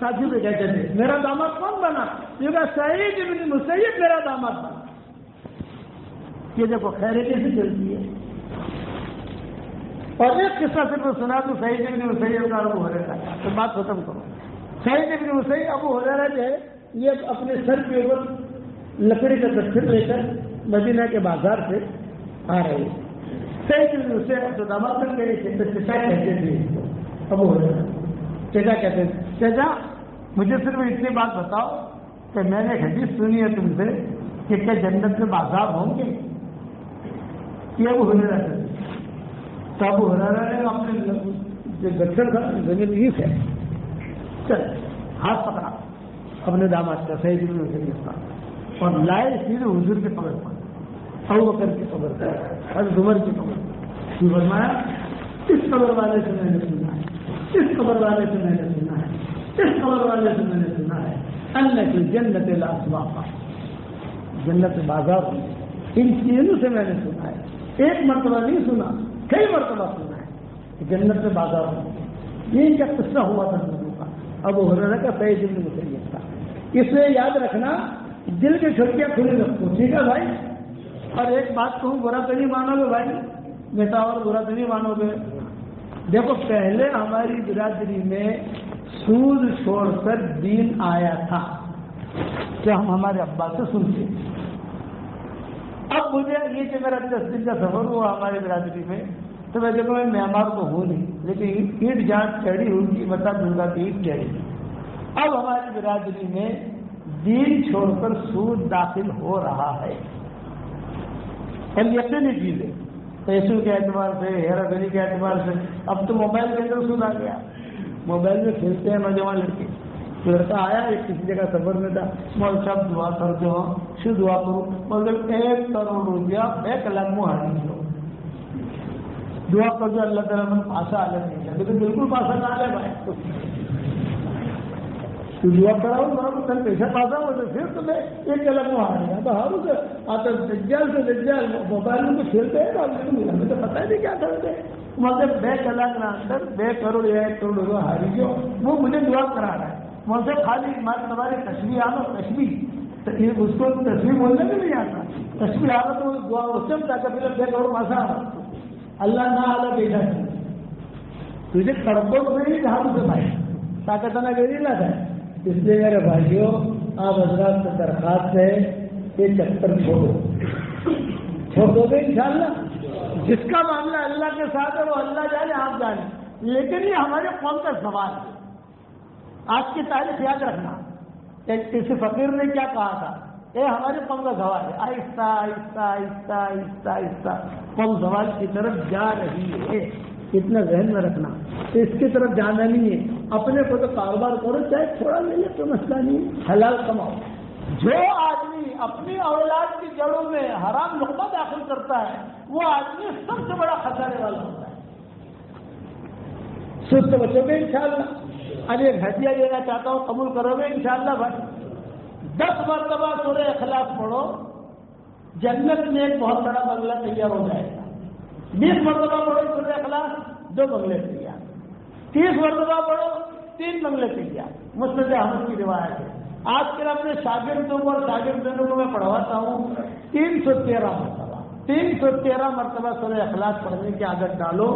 ساتھی پہ کہتے تھے میرا داماد کون بنا؟ یہ کہا سعید بن مسیب میرا داماد بنا. یہ دیکھو خیر کیسے چلتی ہے. اور ایک قصہ صرف سنا تو سعید بن مسیب کا ابو ہریرہ کا، تو بات ختم کرو. سعید بن مسیب ابو ہریرہ جو ہے یہ اپنے سر کے اوپر لکڑی کا دستر لے کر مدینہ کے بازار سے آ رہے ہیں. سعید بن مسیب تو داماد بن گئے تھے. چچا کہتے تھے ابو ہریرہ، چچا کہتے تھے چچا مجھے صرف اتنی بات بتاؤ کہ میں نے حدیث سنی ہے تم سے کہ کیا جنت میں بازار ہوں گے؟ یہ ابو ہریرہ کہتے. تو ابو ہریرہ نے اپنے جو گٹر تھا زمین ہی سے چل ہاتھ پکڑا اپنے داماد کا سعید بن مسیب کا اور لائے سیدھے حضور کے قبر پر، ابو بکر کی قبر پر، حضرت عمر کی قبر پر. یہ فرمایا اس قبر والے سے میں نے سنا ہے، اس قبر والے سے میں نے سنا ہے، اس قبر والے سے میں نے سنا ہے ان کی جنت الاسواق، جنت بازار. ان چیزوں سے میں نے سنا ہے. ایک مرتبہ نہیں سنا، کئی مرتبہ سنا ہے کہ جنت میں بازار ہوں. یہ کیا قصہ ہوا تھا لوگوں کا؟ ابو ہریرہ کا سعید بن مسیب کا. اس لیے یاد رکھنا دل کی کھڑکیاں کھلی رکھو، ٹھیک ہے بھائی. اور ایک بات کہوں، برا تو نہیں مانو گے بھائی، بیٹا اور برا تو نہیں مانو گے. دیکھو پہلے ہماری برادری میں سود چھوڑ کر دین آیا تھا کہ ہم ہمارے ابا سے سنتے. اب مجھے یہ کہ میرا 10 دن کا سفر ہوا ہماری برادری میں تو میں دیکھو میں معمار تو ہوں نہیں لیکن اینٹ جانچ چڑھی ہوگی بتا دوں گا کہ اینٹ چڑھی. اب ہماری برادری میں دین چھوڑ کر سود داخل ہو رہا ہے. یقینی چیز ہے، پیسوں کے اعتبار سے، ہیرا پھیری کے اعتبار سے. اب تو موبائل کے اندر سود آ گیا، موبائل میں کھیلتے ہیں نوجوان لڑکے. لڑکا آیا ایک کسی جگہ سفر میں تھا، مول صاحب دعا کر دو، شو دعا کرو، مگر 1 کروڑ روپیہ 1 لاکھ میں ہاری دو. دعا کر دو اللہ تعالیٰ میں پاسا آ جائے، لیکن بالکل پاسا نہ آ جائے بھائی. تو دعا کراؤ برابر کل پیسہ پاسا ہو تو پھر تمہیں 1 لاکھ میں ہارے گا. تو ہارو سے آتا دجال سے دجال موبائل میں تو کھیلتے ہیں نا، ہمیں تو پتہ ہی نہیں کیا کرتے. مطلب 2 لاکھ اندر 2 کروڑ یا 1 کروڑ روپیہ ہاری گیا، وہ مجھے دعا کرا رہا ہے. مجھے خالی تمہاری تشبیہ آنا تشبیہ، اس کو تشبیہ بولنے بھی نہیں آتا. تشبیہ آنا تو دعا اس سے تاکہ پھر 2 کروڑ پاسا اللہ نہ آتا بیٹا تجھے کڑکوں میں نہیں کہا تجھے بھائی طاقت نہ گری نہ ہے. اس لیے میرے بھائیوں آپ حضرات سے درخواست ہے یہ چکر چھوڑ دو گے انشاءاللہ. جس کا معاملہ اللہ کے ساتھ ہے وہ اللہ جانے آپ جانے، لیکن یہ ہمارے قوم کا سوال ہے. آج کی تاریخ یاد رکھنا، کسی فقیر نے کیا کہا تھا، اے ہمارے پاؤں کا زوال ہے، آہستہ آہستہ آہستہ آہستہ آہستہ پاؤں زوال کی طرف جا رہی ہے، اتنا ذہن میں رکھنا، تو اس کی طرف جانا نہیں ہے، اپنے کو تو کاروبار کرو، چاہے تھوڑا لے لے تو مسئلہ نہیں ہے، حلال کماؤ۔ جو آدمی اپنی اولاد کی جڑوں میں حرام لقمہ داخل کرتا ہے وہ آدمی سب سے بڑا خسارے والا ہوتا ہے۔ سست بچوں گے انشاءاللہ۔ اب ایک ہدیہ دینا چاہتا ہوں، قبول کرو گے انشاءاللہ بھائی؟ 10 مرتبہ سورہ اخلاص پڑھو، جنت میں ایک بہت بڑا بنگلہ تیار ہو جائے گا۔ 20 مرتبہ پڑھو سورہ اخلاص، 2 بنگلے تیار۔ 30 مرتبہ پڑھو، 3 بنگلے تیار۔ مسند احمد کی روایت ہے۔ آج کل اپنے شاگردوں کو اور شاگردوں کو میں پڑھواتا ہوں 313 مرتبہ 313 مرتبہ سورہ اخلاص پڑھنے کی عادت ڈالو،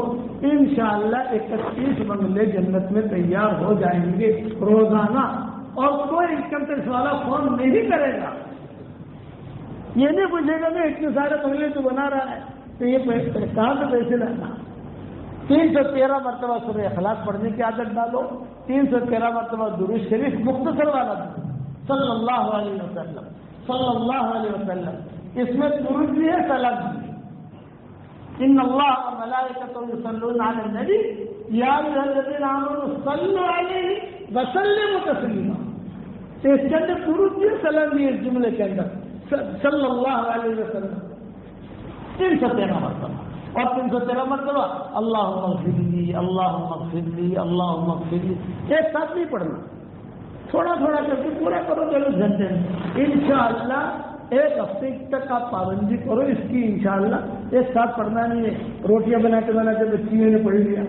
انشاءاللہ 31 بنگلے جنت میں تیار ہو جائیں گے روزانہ، اور کوئی انکم ٹیکس والا فون نہیں کرے گا، یہ نہیں پوچھے گا کہ اتنے سارے بنگلے تو بنا رہا ہے تو یہ کہاں سے پیسے لانا۔ 313 مرتبہ سورہ اخلاص پڑھنے کی عادت ڈالو، 313 مرتبہ درود شریف مختصر والا صلی اللہ علیہ وسلم، صلی اللہ علیہ وسلم، اس میں درود بھی ہے، سلام بھی۔ ان اللہ و ملائکتہ یصلون علی النبی یا ایھا الذین آمنوا صلوا علیہ وسلموا تسلیما، تو اس کے اندر درود بھی ہے، سلام بھی ہے، اس جملے کے اندر صلی اللہ علیہ وسلم 313 مرتبہ، اور 313 مرتبہ اللہم اغفر لی، اللہم اغفر لی، اللہم اغفر لی، ایک ساتھ نہیں پڑھنا، تھوڑا تھوڑا کر کے پورا کرو 24 گھنٹے میں، انشاءاللہ 1 ہفتے تک آپ پابندی کرو اس کی، انشاءاللہ ایک ساتھ پڑھنا نہیں ہے۔ روٹیاں بناتے بناتے بچیوں نے پڑھ لیا،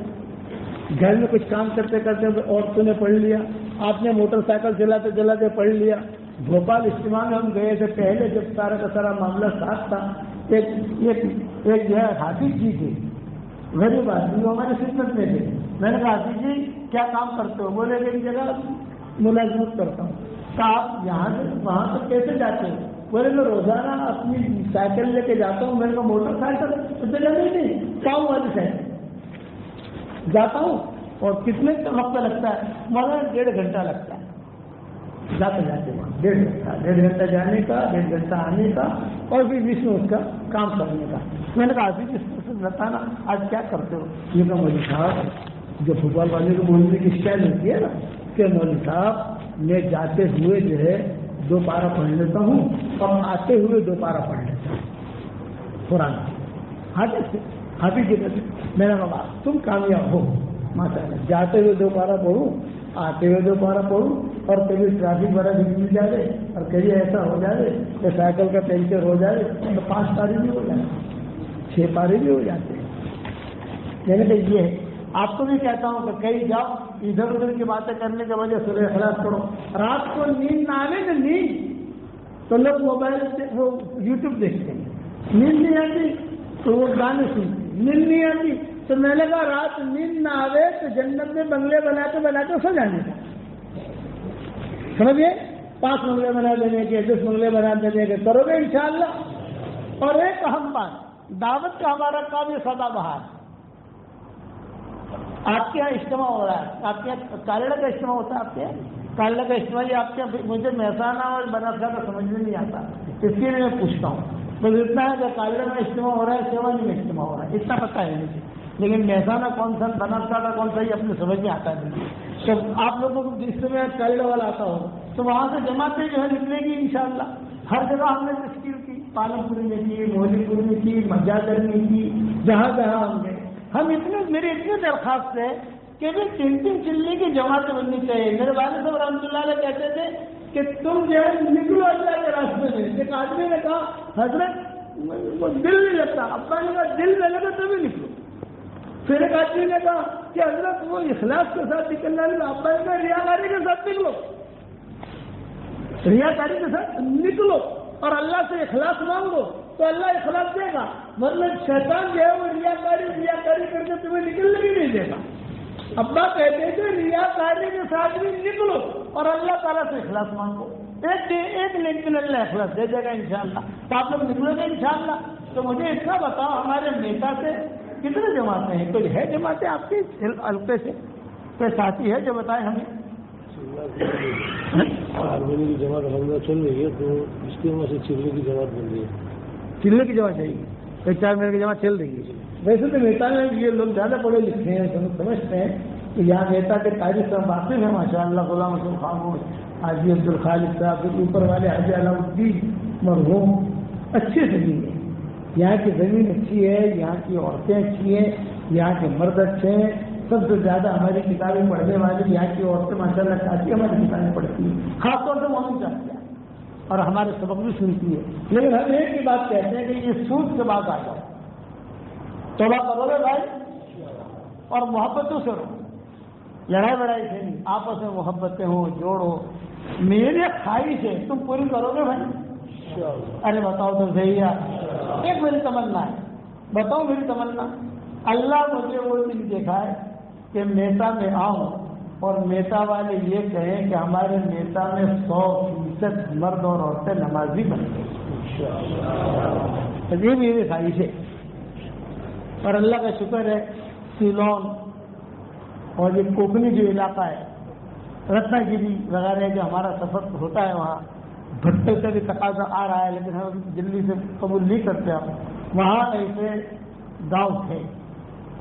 گھر میں کچھ کام کرتے کرتے عورتوں نے پڑھ لیا، آپ نے موٹر سائیکل چلاتے چلاتے پڑھ لیا۔ بھوپال اجتماع میں ہم گئے تھے پہلے، جب سارا کا سارا معاملہ ساتھ تھا، ایک جو ہے حافظ جی تھے، غریب آدمی، وہ ہمارے خدمت میں تھے۔ میں نے کہا حافظ جی کیا کام کرتے ہو؟ بولے کہ جگہ ملازمت کرتا ہوں۔ کہا آپ یہاں سے وہاں سے کیسے جاتے ہو؟ بولے میں روزانہ اپنی سائیکل لے کے جاتا ہوں، میرے کو موٹر سائیکل تو نہیں، کام والی سائیکل جاتا ہوں، اور کتنے وقت لگتا ہے؟ مگر 1.5 گھنٹہ لگتا ہے جاتے جاتے وہاں، 1.5 گھنٹہ جانے کا، 1.5 گھنٹہ آنے کا، اور پھر بیچ میں اس کا کام کرنے کا۔ میں نے کہا ابھی اس طرح سے بتانا آج کیا کرتے ہو؟ یہ کہ مولوی صاحب، جو فٹ بال والے کو بولنے کی اسٹائل ہوتی ہے نا کہ مولوی صاحب میں جاتے ہوئے جو ہے 2 پارہ پڑھ لیتا ہوں اور آتے ہوئے 2 پارہ پڑھ لیتا ہوں قرآن۔ حافظ جی کہتے میں نے کہا تم کامیاب ہو ماشاء اللہ، جاتے ہوئے 2 پارہ پڑھوں، آتے ہوئے 2 پارہ پڑھوں، اور کبھی ٹریفک وغیرہ بھی مل جائے اور کبھی ایسا ہو جائے کہ سائیکل کا پنچر ہو جائے تو 5 پارے بھی ہو جائے، 6 پارے بھی ہو جاتے ہیں۔ یعنی کہ یہ ہے، آپ کو بھی کہتا ہوں کہ کہیں جاؤ ادھر ادھر کی باتیں کرنے کی وجہ سورہ اخلاص پڑھو۔ رات کو نیند نہ آنے نا، نیند تو لوگ موبائل سے وہ یوٹیوب دیکھتے ہیں، نیند نہیں آتی تو وہ گانے سنتے ہیں، نیند نہیں آتی تو میں نے کہا رات نیند نہ آئے تو جنت میں بنگلے بناتے بناتے سو جانے کا، سمجھے؟ 5 بنگلے بنا دینے کے، 10 بنگلے بنا دینے کے، کرو گے انشاءاللہ۔ اور ایک اہم بات، دعوت کا ہمارا کام یہ سدا بہار، آپ کے یہاں اجتماع ہو رہا ہے، آپ کے یہاں کالڑا کا اجتماع ہوتا ہے، آپ کے یہاں کالڑا کا اجتماع، یہ آپ کے مجھے محسانہ اور بناسا کا سمجھ میں نہیں آتا، اس لیے میں پوچھتا ہوں۔ بس اتنا ہے کہ کالڑا میں اجتماع ہو رہا ہے، سیوانی میں اجتماع ہو رہا ہے، اتنا پتہ ہے مجھے، لیکن محسانہ کون سا، بناسا کا کون سا، یہ اپنے سمجھ میں آتا ہے۔ جب آپ لوگوں کو جس میں کالڑا والا آتا ہو تو وہاں سے جماعتیں جو ہے نکلے گی انشاءاللہ۔ ہر جگہ ہم نے تشکیل کی، پالم پوری میں کی، موہلی پور میں کی، مجاگر میں کی، جہاں جہاں ہم گئے۔ ہم میری اتنی درخواست ہے کہ 3 چلنے کی جماعتیں بننی چاہیے۔ میرے والد صاحب رحمۃ اللہ علیہ کہتے تھے کہ تم جو ہے نکلو اللہ کے راستے میں۔ ایک آدمی نے کہا حضرت وہ دل نہیں لگتا، ابا نے کہا دل میں لگا تبھی نکلو۔ پھر ایک آدمی نے کہا کہ حضرت وہ اخلاص کے ساتھ نکلنا نہیں، ابا نے کہا ریاکاری کے ساتھ نکلو، ریاکاری کے ساتھ نکلو اور اللہ سے اخلاص مانگو تو اللہ اخلاص دے گا، مطلب شیطان جو ہے وہ ریاکاری کر کے تمہیں نکلنے بھی نہیں دے گا۔ ابا کہتے تھے ریاکاری کے ساتھ بھی نکلو اور اللہ تعالیٰ سے اخلاص مانگو، ایک لیکن اللہ اخلاص دے دے گا انشاءاللہ۔ تو آپ لوگ نکلو گے انشاءاللہ۔ تو مجھے اتنا بتاؤ، ہمارے نیتا سے کتنے جماعتیں ہیں؟ کوئی ہے جماعتیں آپ کے حلقے سے؟ کوئی ساتھی ہے جو بتائے ہمیں؟ ہارمونی کی جماعت الحمدللہ چل رہی ہے، تو اس کی وجہ سے چلنے کی جماعت بن رہی ہے. چلنے کی جماعت چاہیے، 1-4 منٹ کی جماعت چل رہی ہے. ویسے تو نیتا میں یہ لوگ زیادہ پڑھے لکھے ہیں، سمجھتے ہیں کہ یہاں نیتا کے تاریخ سے واقف ہیں. ماشاء اللہ غلام حسن خاموش، حاجی عبدالخالق صاحب، پھر اوپر والے حاجی علاؤ الدین مرحوم. اچھی زمین ہے یہاں کی، زمین اچھی ہے، یہاں کی عورتیں اچھی ہیں، یہاں کے مرد اچھے ہیں. سب سے زیادہ ہماری کتابیں پڑھنے والی یہاں کی عورتیں ماشاء اللہ چاہتی ہیں، ہماری کتابیں پڑھتی ہیں، خاص طور سے وہ چاہتی ہیں اور ہمارے سبق بھی سنتی ہے. لیکن ہم ایک ہی بات کہتے ہیں کہ یہ سود سے بات آ جاؤ، توبہ کرو گے بھائی اور محبتوں سے رہو، لڑائی بڑائی سے نہیں، آپس میں محبتیں ہوں، جوڑ ہو. میرے خواہش ہے تم پوری کرو گے بھائی. ارے بتاؤ تو صحیح ہے. ایک میری تمنا ہے، بتاؤ میری تمنا. اللہ مجھے وہ دن دکھائے کہ نیتا میں آؤں اور نیتا والے یہ کہیں کہ ہمارے نیتا میں 100% مرد اور عورتیں نمازی بن گئے. یہ میری خواہش ہے. اور اللہ کا شکر ہے سیلون اور یہ کوکنی جو علاقہ ہے، رتنا گیری وغیرہ جو ہمارا سفر ہوتا ہے، وہاں بھٹے سے بھی تقاضا آ رہا ہے لیکن ہم جلدی سے قبول نہیں کرتے. وہاں ایسے گاؤں تھے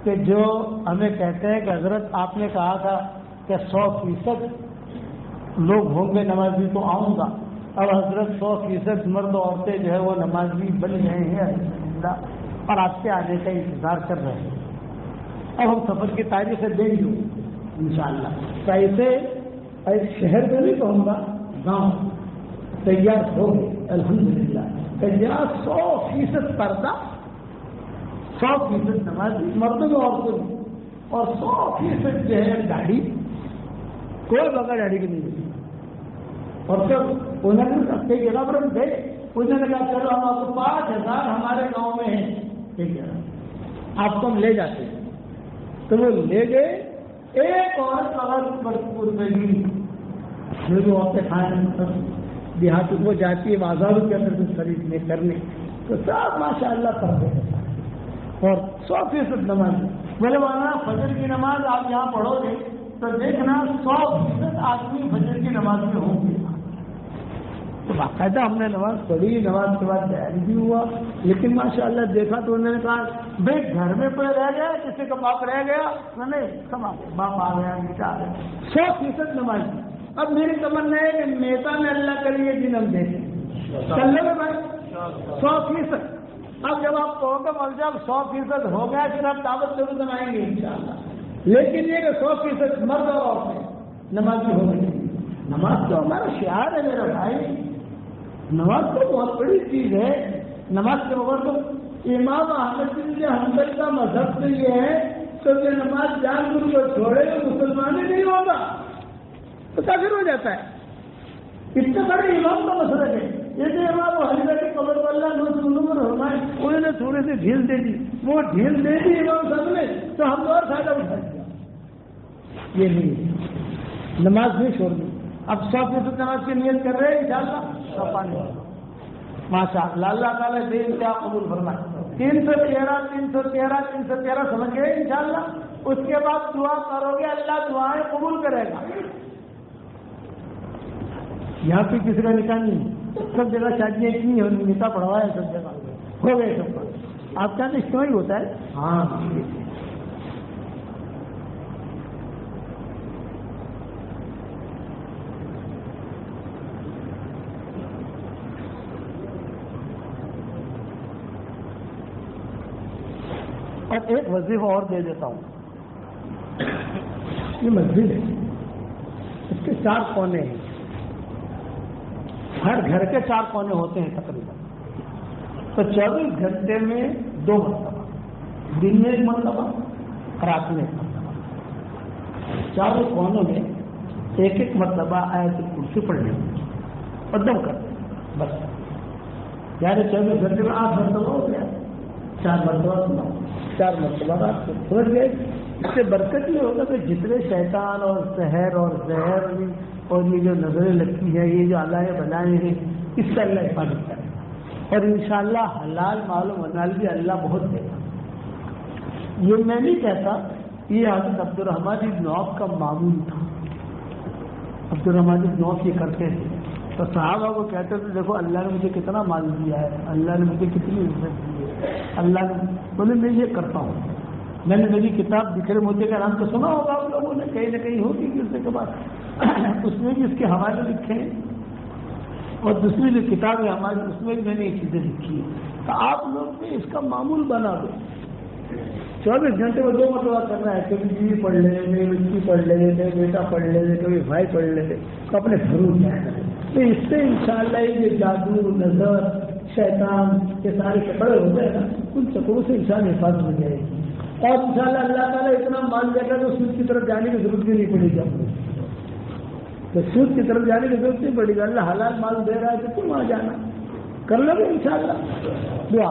کہ جو ہمیں کہتے ہیں کہ حضرت آپ نے کہا تھا کہ 100% لوگ ہوں گے نمازی تو آؤں گا. اب حضرت 100% مرد عورتیں جو ہے وہ نمازی بن گئے ہیں الحمدللہ، اور آپ کے آنے کا انتظار کر رہے ہیں. اب ہم سفر کی تاریخ دیں گے انشاءاللہ. تو ایسے شہر میں نہیں کہوں گا، گاؤں تیار ہو گئے الحمدللہ کہ جہاں 100% پردہ، 100% نمازی مردوں میں عورتوں میں، اور 100% جو ہے گاڑی، کوئی بغیر گاڑی کی نہیں ملی. اور جب انہوں نے رستے کے ربرم تھے، انہوں نے کہا چلو ہم آپ کو 5000 ہمارے گاؤں میں ہیں، ٹھیک ہے آپ کو ہم لے جاتے ہیں. تو وہ لے گئے. ایک عورت اگر بھرپور گئی جو عورتیں کھانے دیہات وہ جاتی ہے بازاروں کے اندر کچھ خریدنے کرنے، تو سب ماشاء اللہ پڑھتے ہیں اور 100% نماز. بولے مولانا فجر کی نماز آپ یہاں پڑھو گے تو دیکھنا 100% آدمی فجر کی نماز میں ہوں گے. تو باقاعدہ ہم نے نماز پڑھی، نماز کے بعد بیان بھی ہوا. لیکن ماشاء اللہ دیکھا تو انہوں نے کہا بھائی گھر میں کوئی رہ گیا، کسی کا باپ رہ گیا؟ نہیں، سب آ گئے، باپ آ گیا، بیٹا آ گیا. 100% نماز. اب میری تمنا ہے کہ نیتا میں اللہ کرے یہ دن ہم دیکھیں. چل لے بھائی 100%. اب جب آپ کہو گے مر جب 100% ہو گیا پھر آپ دعوت ضرور بنائیں گے انشاءاللہ. لیکن یہ کہ 100% مرد اور عورتیں نمازی ہو گئی. نماز تو ہمارا شعار ہے میرا بھائی. نماز تو بہت بڑی چیز ہے. نماز کے بغیر تو امام احمد بن حنبل کا مذہب تو یہ ہے کہ یہ نماز جان بوجھ کر چھوڑے تو مسلمان ہی نہیں ہوگا، تو کافر ہو جاتا ہے. اتنے بڑے امام کا مسئلہ ہے. یہ جو امام حنیفہ کی قبر واللہ نور فرمائے انہوں نے تھوڑی سی ڈھیل دے دی، وہ ڈھیل دے دی امام صاحب نے تو ہم اور فائدہ اٹھا دیا. یہ نہیں، نماز نہیں چھوڑنی. اب 100% نماز کی نیت کر رہے ہیں انشاءاللہ. ماشاء اللہ اللہ تعالیٰ دین کیا قبول فرمائے. 313 سمجھ گئے انشاءاللہ. اس کے بعد دعا کرو گے اللہ دعائیں قبول کرے گا. یہاں پہ کسی کا نکاح نہیں، سب جگہ شادیاں اتنی ہو، نکاح پڑھوایا سب جگہ ہو گئے سب کا. آپ کا اجتماع ہی ہوتا ہے. ہاں اور ایک وظیفہ اور دے دیتا ہوں. یہ مسجد ہے، اس کے 4 کونے ہیں. ہر گھر کے 4 کونے ہوتے ہیں تقریباً. تو 24 گھنٹے میں 2 مرتبہ، دن میں 1 مرتبہ، رات میں 1 مرتبہ، 4 کونوں میں 1 مرتبہ آیت الکرسی پڑھنے اور دم کرتے بس. یعنی 24 گھنٹے میں 8 مرتبہ ہو گیا. 4 مرتبہ 4 مرتبہ رات کو سمجھ گئے. اس سے برکت یہ ہوگا کہ جتنے شیطان اور سحر اور زہر اور یہ جو نظریں لگتی ہیں، یہ جو اللہ نے بنائے ہیں، اس سے اللہ حفاظت کرے گا. اور انشاءاللہ حلال مال و منال بھی اللہ بہت دے گا. یہ میں نہیں کہتا، یہ حضرت عبد الرحمن بن عوف کا معمول تھا. عبدالرحمن بن عوف یہ کرتے تھے تو صحابہ کو کہتے تھے دیکھو اللہ نے مجھے کتنا مال دیا ہے، اللہ نے مجھے کتنی عزت دی ہے، اللہ نے بولے میں یہ کرتا ہوں. میں نے میری کتاب بکھرے موتی کا نام تو سنا ہوگا آپ لوگوں نے، کہیں نہ کہیں ہوگی کسی کے بعد، اس میں بھی اس کے حوالے لکھے ہیں اور دوسری جو کتاب ہے ہماری اس میں بھی میں نے یہ چیزیں لکھی ہیں. تو آپ لوگ بھی اس کا معمول بنا دو. 24 گھنٹے میں 2 مرتبہ کرنا ہے، کبھی بیوی پڑھ لے، کبھی بچی پڑھ لے، کبھی بیٹا پڑھ لے، کبھی بھائی پڑھ لے، تو اپنے گھروں کیا کریں. تو اس سے انشاءاللہ یہ جادو، نظر، شیطان یہ سارے کپڑے ہوتے ہیں نا، ان چکروں سے انسان حفاظت ہو جائے گی. اور انشاءاللہ اللہ تعالیٰ اتنا مال دے گا تو سود کی طرف جانے کی ضرورت بھی نہیں پڑے گی. تو سود کی طرف جانے کی ضرورت نہیں پڑے گی. اللہ حلال مال دے رہا ہے تو تم وہاں جانا کر لو گے انشاءاللہ. دعا